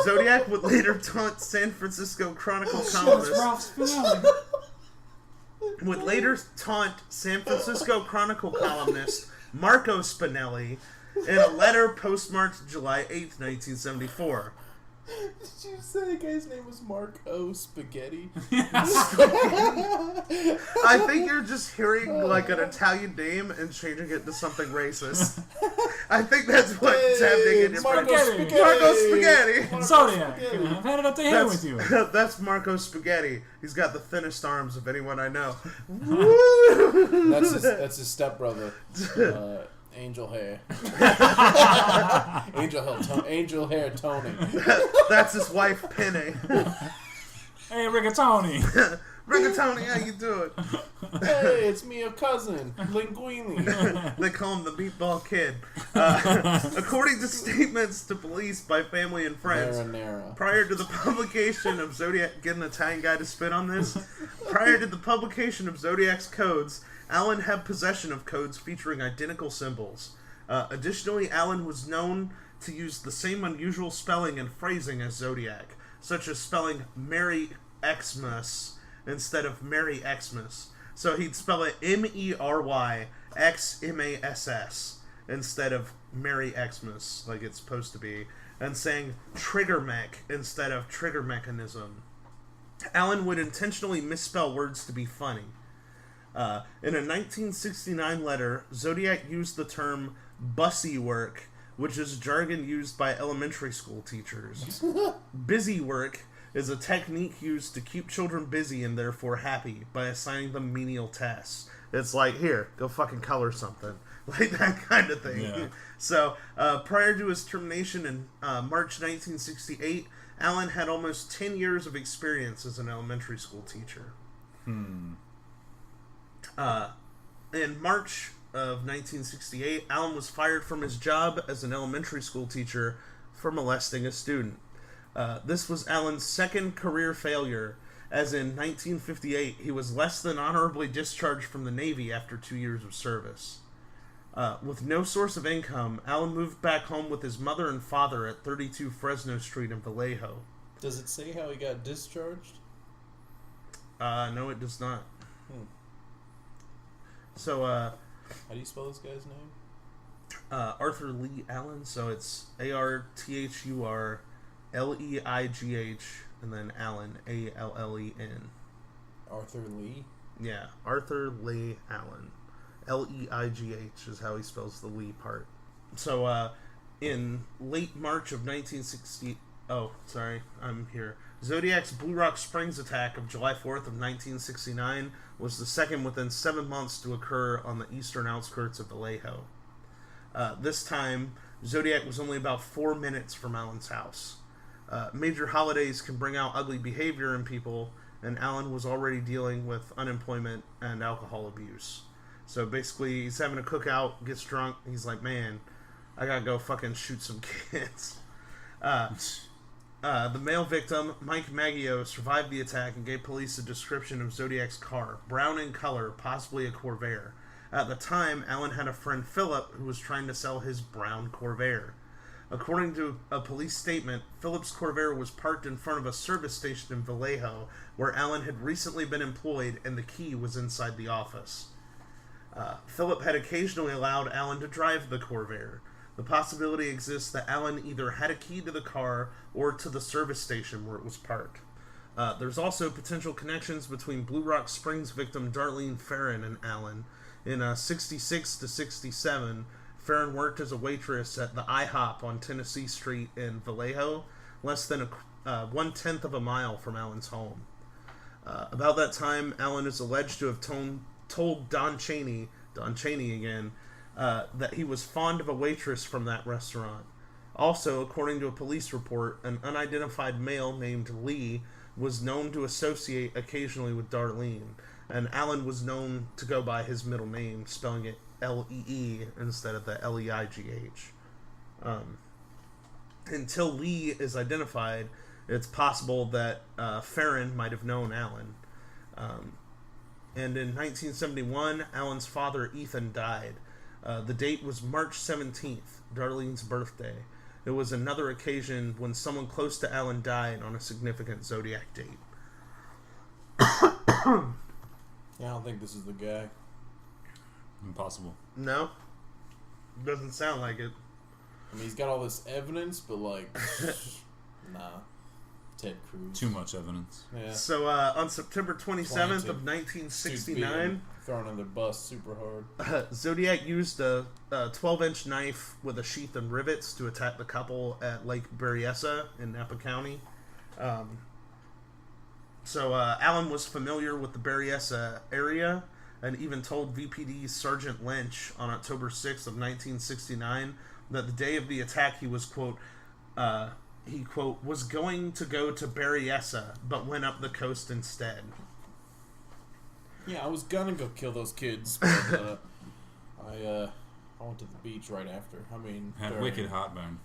Zodiac would later taunt San Francisco Chronicle columnist... would later taunt San Francisco Chronicle columnist Marco Spinelli in a letter postmarked July 8th, 1974. Did you say the guy's name was Mark O. Spaghetti? I think you're just hearing like an Italian name and changing it to something racist. I think that's what's happening in your brain. Marco Spaghetti! Zodiac! I've had it up to here with you. That's Marco Spaghetti. He's got the thinnest arms of anyone I know. That's his stepbrother. Angel hair. Angel hair Tony. That's his wife, Penny. Hey, Rigatoni. Rigatoni, how you doing? Hey, it's me, your cousin, Linguini. They call him the Meatball Kid. According to statements to police by family and friends, prior to the publication of Zodiac, get an Italian guy to spit on this. Prior to the publication of Zodiac's codes, Allen had possession of codes featuring identical symbols. Additionally, Allen was known to use the same unusual spelling and phrasing as Zodiac, such as spelling Merry Xmas instead of Merry Xmas. So he'd spell it MERYXMASS instead of Merry Xmas, like it's supposed to be, and saying Trigger Mech instead of Trigger Mechanism. Allen would intentionally misspell words to be funny. In a 1969 letter, Zodiac used the term bussy work, which is jargon used by elementary school teachers. Busy work is a technique used to keep children busy and therefore happy by assigning them menial tasks. It's like, here, go fucking color something. Like that kind of thing. Yeah. So, prior to his termination in March 1968, Allen had almost 10 years of experience as an elementary school teacher. In March of 1968, Allen was fired from his job as an elementary school teacher for molesting a student. This was Allen's second career failure, as in 1958 he was less than honorably discharged from the Navy after 2 years of service. With no source of income, Allen moved back home with his mother and father at 32 Fresno Street in Vallejo. Does it say how he got discharged? No, it does not. So, how do you spell this guy's name? Arthur Lee Allen. So it's ArthurLeigh, and then Allen, Allen. Arthur Lee? Yeah, Arthur Lee Allen. Leigh is how he spells the Lee part. So, in late March of 1960... Oh, sorry, I'm here. Zodiac's Blue Rock Springs attack of July 4th of 1969 was the second within 7 months to occur on the eastern outskirts of Vallejo. This time, Zodiac was only about 4 minutes from Allen's house. Major holidays can bring out ugly behavior in people, and Allen was already dealing with unemployment and alcohol abuse. So basically, he's having a cookout, gets drunk, he's like, man, I gotta go fucking shoot some kids. The male victim, Mike Maggio, survived the attack and gave police a description of Zodiac's car, brown in color, possibly a Corvair. At the time, Allen had a friend, Philip, who was trying to sell his brown Corvair. According to a police statement, Philip's Corvair was parked in front of a service station in Vallejo, where Allen had recently been employed, and the key was inside the office. Philip had occasionally allowed Allen to drive the Corvair. The possibility exists that Allen either had a key to the car or to the service station where it was parked. There's also potential connections between Blue Rock Springs victim Darlene Farron and Allen. In 66 to 67, Farron worked as a waitress at the IHOP on Tennessee Street in Vallejo, less than 1/10 of a mile from Allen's home. About that time, Allen is alleged to have told Don Chaney again, that he was fond of a waitress from that restaurant. Also, according to a police report, an unidentified male named Lee was known to associate occasionally with Darlene, and Allen was known to go by his middle name, spelling it L-E-E instead of the L-E-I-G-H. Until Lee is identified, it's possible that Farron might have known Allen. And in 1971, Allen's father, Ethan, died. The date was March 17th, Darlene's birthday. It was another occasion when someone close to Allen died on a significant Zodiac date. Yeah, I don't think this is the guy. Impossible. No? Doesn't sound like it. I mean, he's got all this evidence, but, like, nah. Ted Cruz. Too much evidence. Yeah. So, on September 27th of 1969... Thrown under the bus super hard. Zodiac used a 12-inch knife with a sheath and rivets to attack the couple at Lake Berryessa in Napa County. So Allen was familiar with the Berryessa area and even told VPD's Sergeant Lynch on October 6th of 1969 that the day of the attack he was, quote, was going to go to Berryessa, but went up the coast instead. Yeah, I was gonna go kill those kids, but I went to the beach right after. I mean, had wicked heartburn.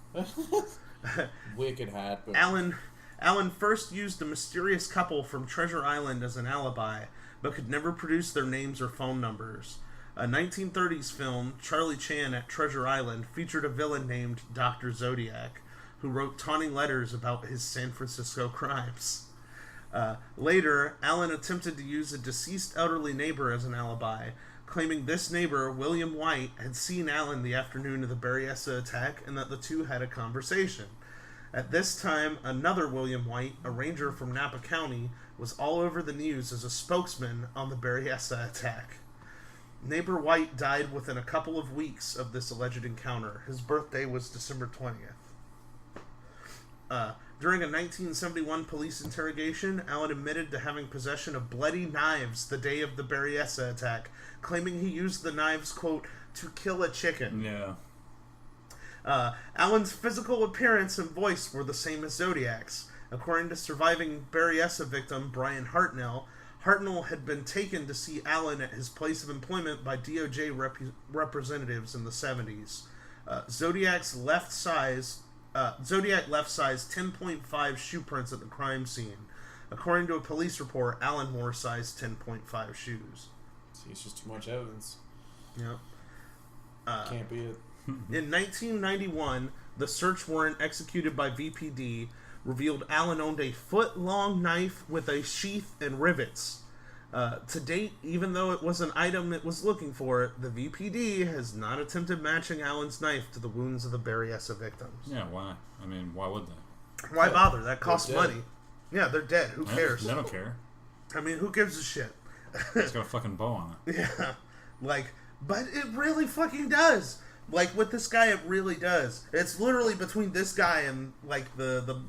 Wicked heartburn. Allen first used a mysterious couple from Treasure Island as an alibi, but could never produce their names or phone numbers. A 1930s film, Charlie Chan at Treasure Island, featured a villain named Dr. Zodiac, who wrote taunting letters about his San Francisco crimes. Later, Allen attempted to use a deceased elderly neighbor as an alibi, claiming this neighbor, William White, had seen Allen the afternoon of the Berryessa attack and that the two had a conversation. At this time, another William White, a ranger from Napa County, was all over the news as a spokesman on the Berryessa attack. Neighbor White died within a couple of weeks of this alleged encounter. His birthday was December 20th. During a 1971 police interrogation, Allen admitted to having possession of bloody knives the day of the Berryessa attack, claiming he used the knives, quote, to kill a chicken. Yeah. Allen's physical appearance and voice were the same as Zodiac's. According to surviving Berryessa victim Brian Hartnell had been taken to see Allen at his place of employment by DOJ representatives in the 70s. Zodiac left size 10.5 shoe prints at the crime scene. According to a police report, Allen wore size 10.5 shoes. See, it's just too much evidence. Yep. Can't be it. In 1991, the search warrant executed by VPD revealed Allen owned a foot-long knife with a sheath and rivets. To date, even though it was an item it was looking for, the VPD has not attempted matching Allen's knife to the wounds of the Berryessa victims. Yeah, why? I mean, why would they? Why bother? That costs money. Yeah, they're dead. Who cares? They don't care. I mean, who gives a shit? It's got a fucking bow on it. Yeah. But it really fucking does. With this guy, it really does. It's literally between this guy and, the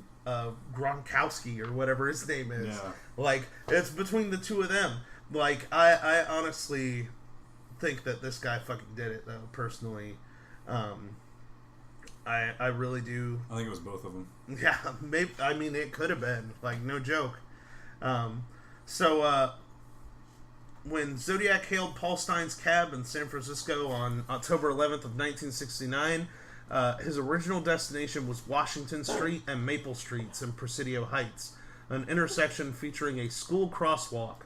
Gronkowski or whatever his name is. Yeah. It's between the two of them. I honestly think that this guy fucking did it, though, personally. I really do. I think it was both of them. Yeah, maybe. I mean, it could have been. No joke. When Zodiac hailed Paul Stein's cab in San Francisco on October 11th of 1969, His original destination was Washington Street and Maple Streets in Presidio Heights, an intersection featuring a school crosswalk.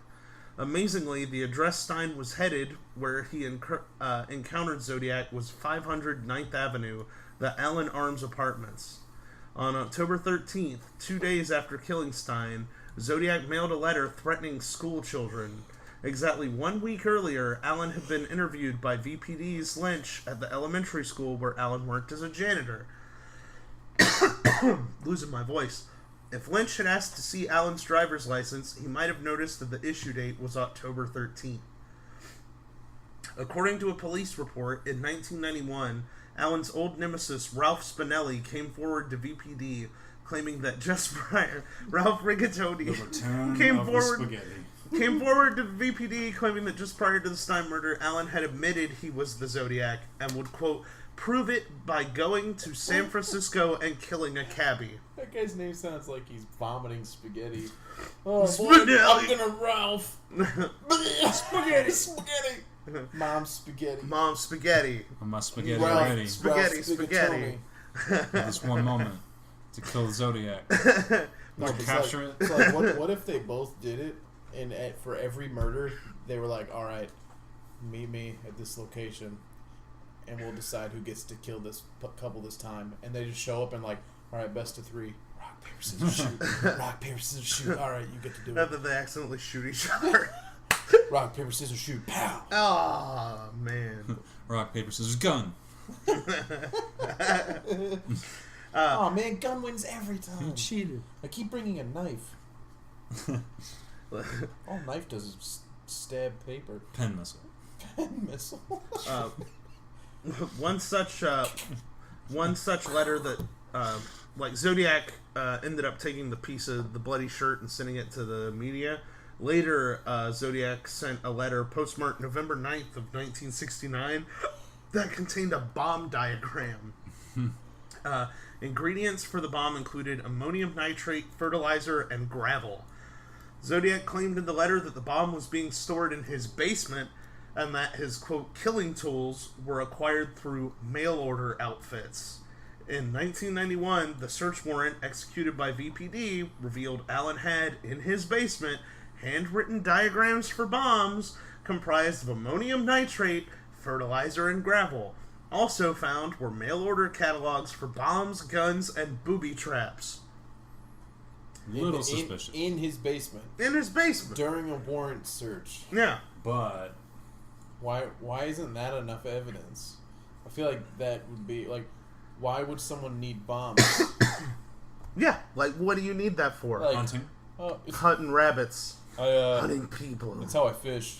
Amazingly, the address Stein was headed, where he encountered Zodiac, was 500 9th Avenue, the Allen Arms Apartments. On October 13th, 2 days after killing Stein, Zodiac mailed a letter threatening school children. Exactly 1 week earlier, Allen had been interviewed by VPD's Lynch at the elementary school where Allen worked as a janitor. Losing my voice. If Lynch had asked to see Allen's driver's license, he might have noticed that the issue date was October 13th. According to a police report, in 1991, Allen's old nemesis Ralph Spinelli came forward to VPD claiming that just prior, Ralph Rigatoni came forward to VPD claiming that just prior to the Stein murder, Allen had admitted he was the Zodiac and would, quote, prove it by going to San Francisco and killing a cabbie. That guy's name sounds like he's vomiting spaghetti. Oh, Spaghetti. I'm gonna Ralph. Spaghetti. Mom's spaghetti. On my spaghetti Ralph, already. Spaghetti. This one moment to kill the Zodiac. No, To capture it. It's like, what if they both did it, and for every murder, they were like, all right, meet me at this location, and we'll decide who gets to kill this couple this time. And they just show up and like, all right, best of three. Rock, paper, scissors, shoot. Rock, paper, scissors, shoot. All right, you get to do Not it. that they accidentally shoot each other. Rock, paper, scissors, shoot. Pow. Oh, man. Rock, paper, scissors, gun. Oh man, gun wins every time. You cheated. I keep bringing a knife. All knife does is stab paper. Pen missile. Pen missile. One such letter that like Zodiac ended up taking the piece of the bloody shirt and sending it to the media. Later, Zodiac sent a letter postmarked November 9th of 1969 that contained a bomb diagram. Ingredients for the bomb included ammonium nitrate, fertilizer, and gravel. Zodiac claimed in the letter that the bomb was being stored in his basement and that his, quote, killing tools were acquired through mail order outfits. In 1991, the search warrant executed by VPD revealed Allen had, in his basement, handwritten diagrams for bombs comprised of ammonium nitrate, fertilizer, and gravel. Also found were mail-order catalogs for bombs, guns, and booby traps. Little suspicious. In his basement. In his basement. During a warrant search. Yeah. But why isn't that enough evidence? I feel like that would be like, why would someone need bombs? Yeah, like what do you need that for? Like, hunting. Hunting rabbits. Hunting people. That's how I fish.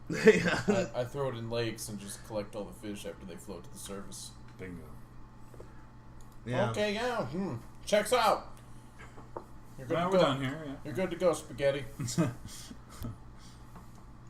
Yeah. I throw it in lakes and just collect all the fish after they float to the surface. Bingo. Yeah. Okay, yeah. Checks out. You're good to We're go. done here. Yeah. You're good to go, spaghetti.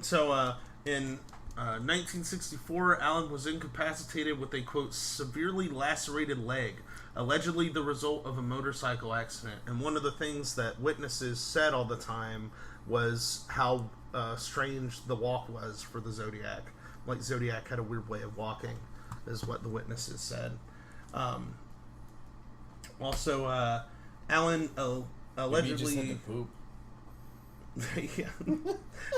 So, in 1964, Allen was incapacitated with a, quote, severely lacerated leg, allegedly the result of a motorcycle accident. And one of the things that witnesses said all the time was how strange the walk was for the Zodiac. Like, Zodiac had a weird way of walking, is what the witnesses said. Also, Allen allegedly... Maybe he just had to poop. Yeah.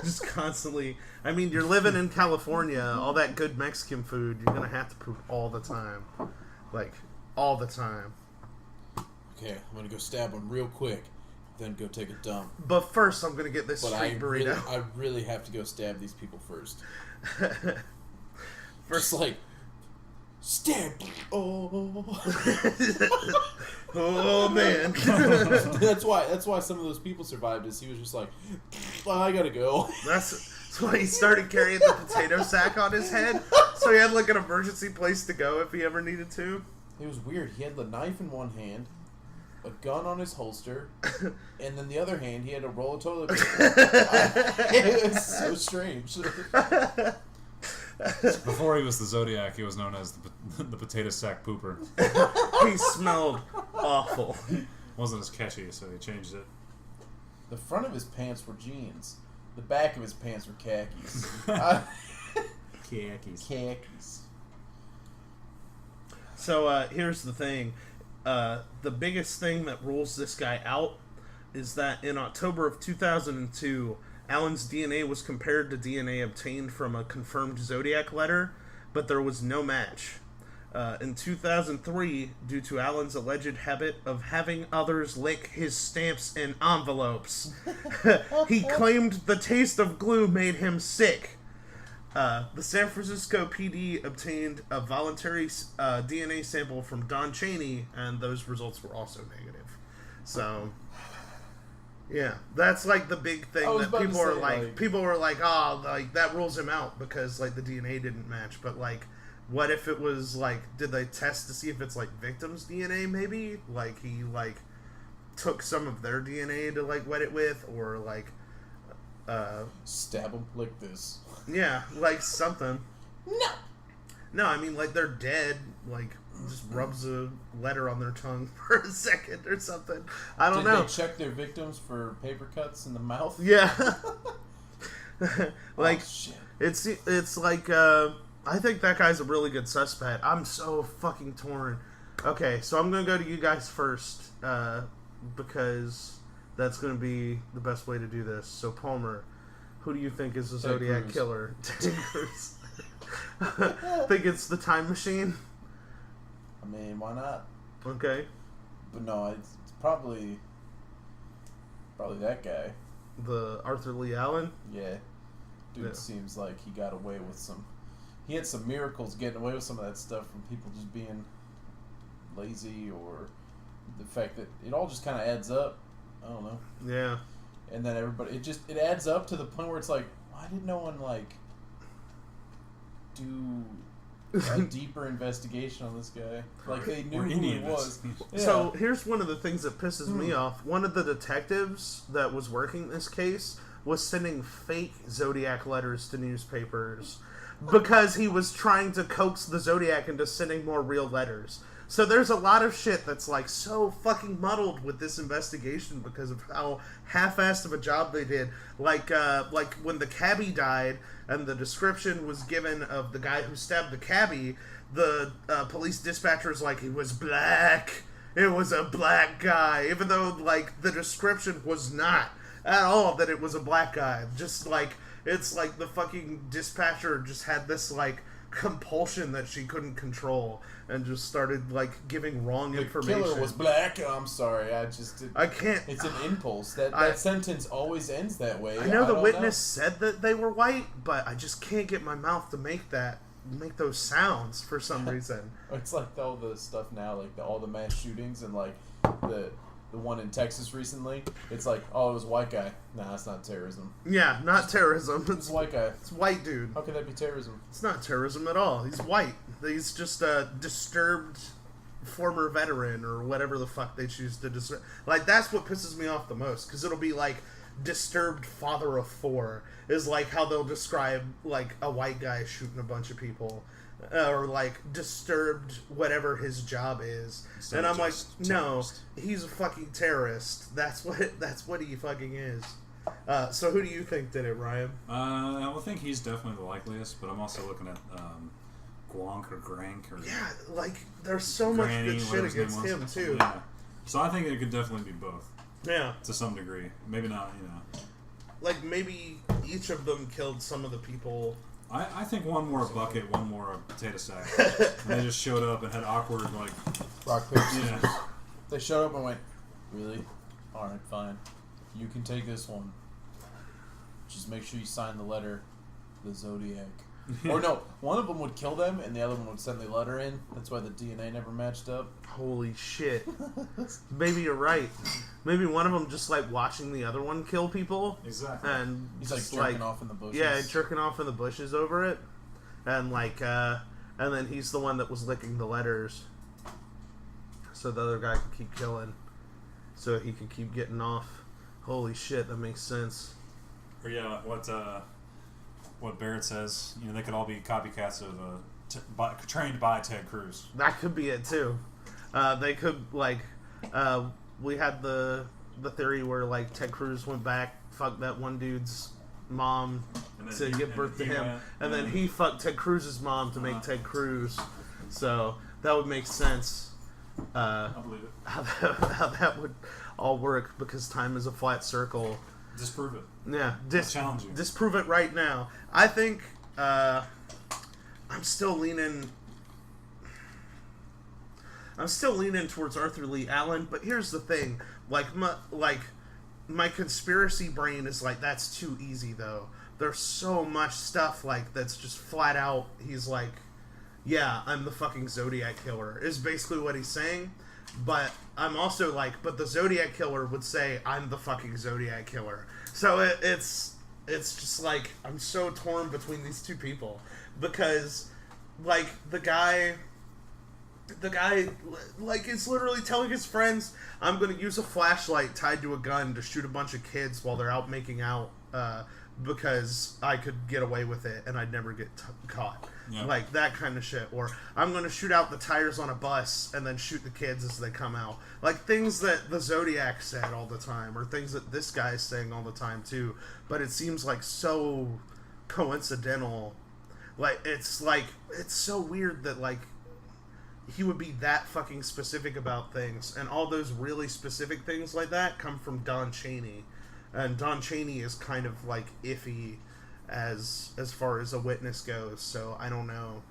Just constantly. I mean, you're living in California, all that good Mexican food, you're going to have to poop all the time. Like, all the time. Okay, I'm going to go stab him real quick, then go take a dump. But first, I'm going to get this But street burrito. I really have to go stab these people first. First, Just like, stab. Oh. Oh, man. That's why some of those people survived, is he was just like, well, I gotta go. That's why he started carrying the potato sack on his head, so he had like an emergency place to go if he ever needed to. It was weird. He had the knife in one hand, a gun on his holster, and then the other hand he had a roll of toilet paper. It was so strange. Before he was the Zodiac, he was known as the potato sack pooper. He smelled awful. Wasn't as catchy, so he changed it. The front of his pants were jeans. The back of his pants were khakis. Khakis. Khakis. So here's the thing. The biggest thing that rules this guy out is that in October of 2002, Allen's DNA was compared to DNA obtained from a confirmed Zodiac letter, but there was no match. In 2003, due to Allen's alleged habit of having others lick his stamps in envelopes, he claimed the taste of glue made him sick. The San Francisco PD obtained a voluntary DNA sample from Don Chaney, and those results were also negative. So, yeah, that's like the big thing that people are like. People were like, "Oh, like that rules him out because like the DNA didn't match." But like, what if it was like, did they test to see if it's like victims' DNA? Maybe like he like took some of their DNA to like wet it with, or like stab them like this. Yeah, like something. No, I mean like they're dead. Like just rubs a letter on their tongue for a second or something. I don't know. Did they check their victims for paper cuts in the mouth? Yeah. Like shit. It's like I think that guy's a really good suspect. I'm so fucking torn. Okay, so I'm gonna go to you guys first because that's gonna be the best way to do this. So Palmer, who do you think is the Zodiac Killer? Ted Cruz. Think it's the Time Machine? I mean, why not? Okay. But no, it's probably that guy. The Arthur Lee Allen? Yeah. Dude seems like he got away with some... He had some miracles getting away with some of that stuff from people just being lazy, or the fact that it all just kind of adds up. I don't know. Yeah. And then everybody... It adds up to the point where it's like, why did no one, like, do a deeper investigation on this guy? Like, they knew who he was. Yeah. So here's one of the things that pisses me off. One of the detectives that was working this case was sending fake Zodiac letters to newspapers because he was trying to coax the Zodiac into sending more real letters. So there's a lot of shit that's like so fucking muddled with this investigation because of how half-assed of a job they did. Like when the cabbie died and the description was given of the guy who stabbed the cabbie, the police dispatcher was like, he was black. It was a black guy, even though like the description was not at all that it was a black guy. Just like it's like the fucking dispatcher just had this like compulsion that she couldn't control and just started like giving wrong information. The killer was black. Oh, I'm sorry, I can't. It's an impulse. That sentence always ends that way. I know the witness said that they were white, but I just can't get my mouth to make those sounds for some reason. It's like all the stuff now, like all the mass shootings and like the one in Texas recently. It's like, oh, it was a white guy. Nah, it's not terrorism. Yeah, not terrorism. It's a white guy. It's white dude. How can that be terrorism? It's not terrorism at all. He's white. He's just a disturbed former veteran or whatever the fuck they choose to disturb. Like, that's what pisses me off the most, because it'll be like disturbed father of four is like how they'll describe like a white guy shooting a bunch of people. Or like disturbed whatever his job is, and I'm like, no, he's a fucking terrorist. That's what he fucking is. So who do you think did it, Ryan? I think he's definitely the likeliest, but I'm also looking at Gronk or Grank or yeah, like there's so much good shit against him too. Yeah. So I think it could definitely be both. Yeah, to some degree, maybe not. Like maybe each of them killed some of the people. I think one more a bucket, one more a potato sack. And they just showed up and had awkward, like... rock, paper, scissors. Yeah. They showed up and went, really? Alright, fine. You can take this one. Just make sure you sign the letter, the Zodiac. Or no, one of them would kill them and the other one would send the letter in. That's why the DNA never matched up. Holy shit. Maybe you're right. Maybe one of them just like watching the other one kill people. Exactly. And he's like jerking off in the bushes. Yeah, jerking off in the bushes over it. And like, and then he's the one that was licking the letters. So the other guy could keep killing. So he could keep getting off. Holy shit, that makes sense. Or yeah, what Barrett says, they could all be copycats of trained by Ted Cruz. That could be it too. They could like, we had the theory where like Ted Cruz went back, fucked that one dude's mom to give birth to him, and then he fucked Ted Cruz's mom to make Ted Cruz. So that would make sense. I believe it. How that would all work, because time is a flat circle. Disprove it. Yeah, I challenge you. Disprove it right now. I think I'm still leaning towards Arthur Lee Allen, but here's the thing: my conspiracy brain is like, that's too easy though. There's so much stuff like that's just flat out. He's like, yeah, I'm the fucking Zodiac Killer, is basically what he's saying. But I'm also like, but the Zodiac Killer would say, I'm the fucking Zodiac Killer. So it's just like, I'm so torn between these two people, because like the guy like is literally telling his friends, I'm going to use a flashlight tied to a gun to shoot a bunch of kids while they're out making out, because I could get away with it and I'd never get caught. Yeah. Like that kind of shit. Or I'm going to shoot out the tires on a bus and then shoot the kids as they come out. Like things that the Zodiac said all the time, or things that this guy is saying all the time too. But it seems like so coincidental. It's so weird that like he would be that fucking specific about things, and all those really specific things like that come from Don Chaney. And Don Chaney is kind of like iffy as far as a witness goes, so I don't know.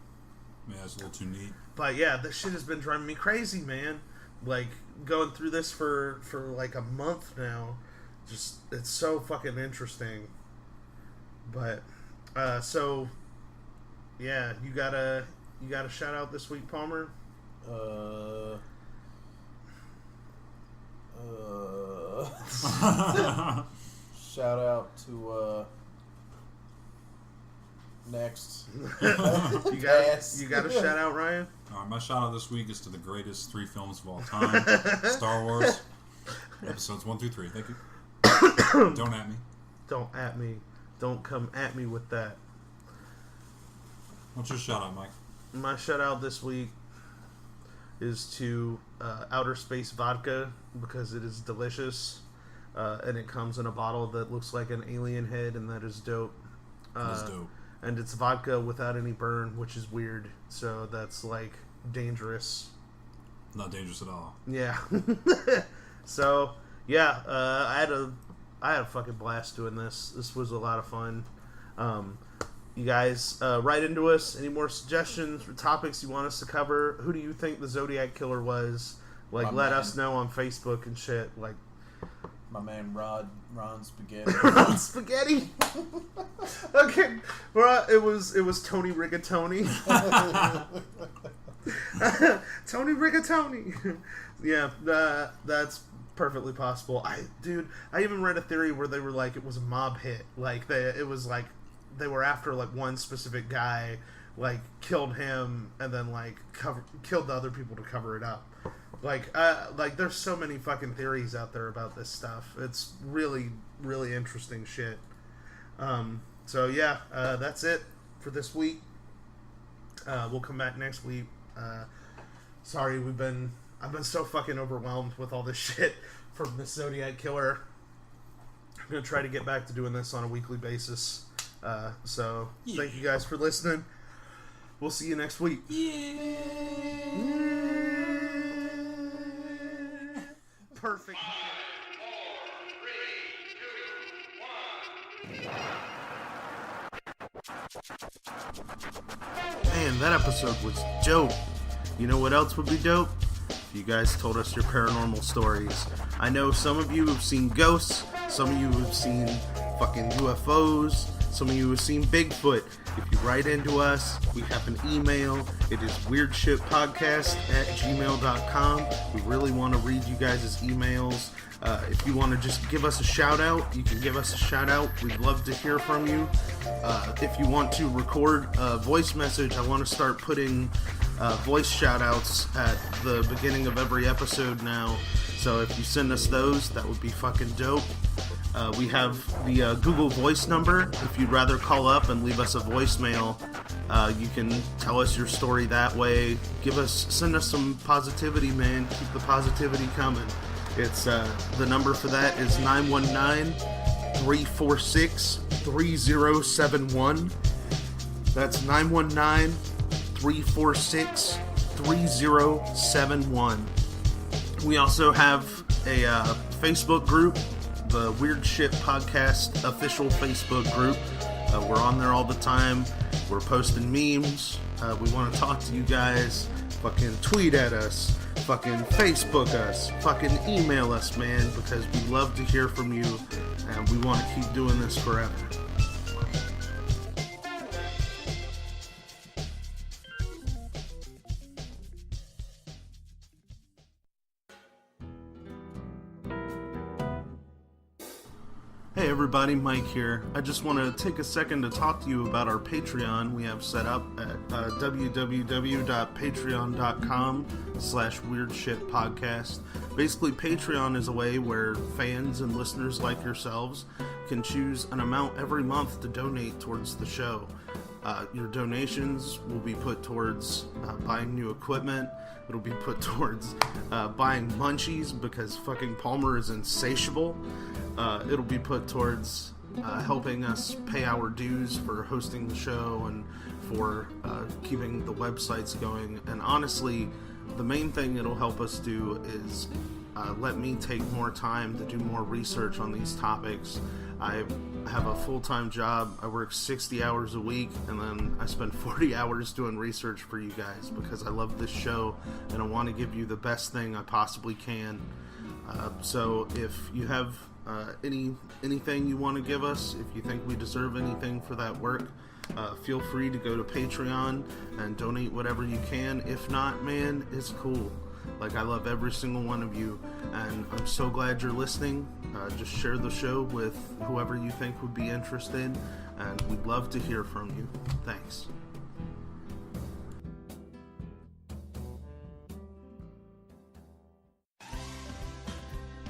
Yeah, it's a little too neat. But yeah, this shit has been driving me crazy, man. Like going through this for like a month now. Just, it's so fucking interesting. But so yeah, you got a shout out this week, Palmer? Shout out to next. You got a shout out, Ryan? My shout out this week is to the greatest 3 films of all time. Star Wars episodes 1 through 3. Thank you. Don't at me. Don't at me. Don't come at me with that. What's your shout out, Mike? My shout out this week is to Outer Space Vodka, because it is delicious, and it comes in a bottle that looks like an alien head, and that is dope. That's dope. And it's vodka without any burn, which is weird. So that's like dangerous. Not dangerous at all. Yeah. So yeah, I had a fucking blast doing this. This was a lot of fun. You guys write into us. Any more suggestions or topics you want us to cover? Who do you think the Zodiac Killer was? Like, let us know on Facebook and shit. Like, my man Ron Spaghetti. Ron Spaghetti. Okay, well, it was Tony Rigatoni. Tony Rigatoni. Yeah, that's perfectly possible. I even read a theory where they were like, it was a mob hit. Like it was like they were after like one specific guy, like killed him and then like killed the other people to cover it up. Like there's so many fucking theories out there about this stuff. It's really, really interesting shit. So yeah, that's it for this week. We'll come back next week. Sorry, I've been so fucking overwhelmed with all this shit from the Zodiac Killer. I'm gonna try to get back to doing this on a weekly basis. So thank you guys for listening. We'll see you next week. Perfect. Man, that episode was dope. You know what else would be dope? If you guys told us your paranormal stories. I know some of you have seen ghosts, some of you have seen fucking UFOs, some of you have seen Bigfoot. If you write into us, we have an email. It is weirdshitpodcast@gmail.com. We really want to read you guys' emails. If you want to just give us a shout out, you can give us a shout out. We'd love to hear from you. If you want to record a voice message, I want to start putting voice shout outs at the beginning of every episode now. So if you send us those, that would be fucking dope. We have the Google Voice number. If you'd rather call up and leave us a voicemail, you can tell us your story that way. Send us some positivity, man. Keep the positivity coming. It's the number for that is 919-346-3071. That's 919-346-3071. 3071. We also have a Facebook group, the Weird Shit Podcast official Facebook group. We're on there all the time. We're posting memes. We want to talk to you guys. Fucking tweet at us. Fucking Facebook us. Fucking email us, man, because we love to hear from you and we want to keep doing this forever. Hey everybody, Mike here. I just want to take a second to talk to you about our Patreon we have set up at www.patreon.com/weirdshitpodcast. Basically, Patreon is a way where fans and listeners like yourselves can choose an amount every month to donate towards the show. Your donations will be put towards buying new equipment. It'll be put towards buying munchies because fucking Palmer is insatiable. It'll be put towards helping us pay our dues for hosting the show and for keeping the websites going. And honestly, the main thing it'll help us do is let me take more time to do more research on these topics. I have a full-time job. I work 60 hours a week, and then I spend 40 hours doing research for you guys because I love this show and I want to give you the best thing I possibly can. So if you have anything you want to give us, if you think we deserve anything for that work, feel free to go to Patreon and donate whatever you can. If not, man, it's cool. Like, I love every single one of you, and I'm so glad you're listening. Just share the show with whoever you think would be interested, and we'd love to hear from you. Thanks.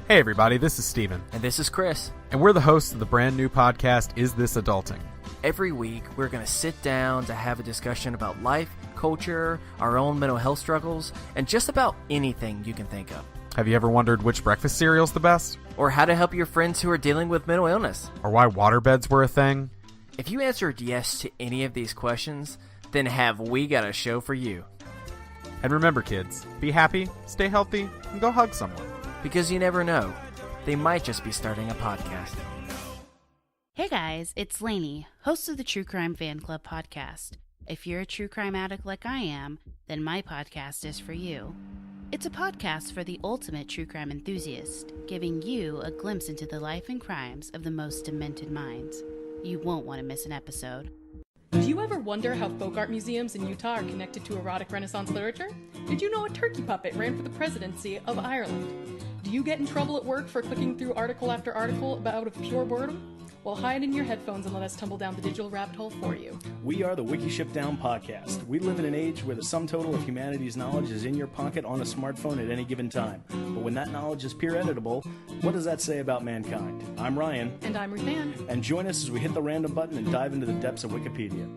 Hey everybody, this is Steven. And this is Chris. And we're the hosts of the brand new podcast, Is This Adulting? Every week, we're going to sit down to have a discussion about life, culture, our own mental health struggles, and just about anything you can think of. Have you ever wondered which breakfast cereal's the best? Or how to help your friends who are dealing with mental illness? Or why waterbeds were a thing? If you answered yes to any of these questions, then have we got a show for you. And remember, kids, be happy, stay healthy, and go hug someone. Because you never know. They might just be starting a podcast. Hey guys, it's Lainey, host of the True Crime Fan Club podcast. If you're a true crime addict like I am, then my podcast is for you. It's a podcast for the ultimate true crime enthusiast, giving you a glimpse into the life and crimes of the most demented minds. You won't want to miss an episode. Do you ever wonder how folk art museums in Utah are connected to erotic Renaissance literature? Did you know a turkey puppet ran for the presidency of Ireland? Do you get in trouble at work for clicking through article after article out of pure boredom? Well, hide in your headphones and let us tumble down the digital rabbit hole for you. We are the Wiki Ship Down podcast. We live in an age where the sum total of humanity's knowledge is in your pocket on a smartphone at any given time. But when that knowledge is peer editable, what does that say about mankind? I'm Ryan. And I'm Ruth Ann. And join us as we hit the random button and dive into the depths of Wikipedia.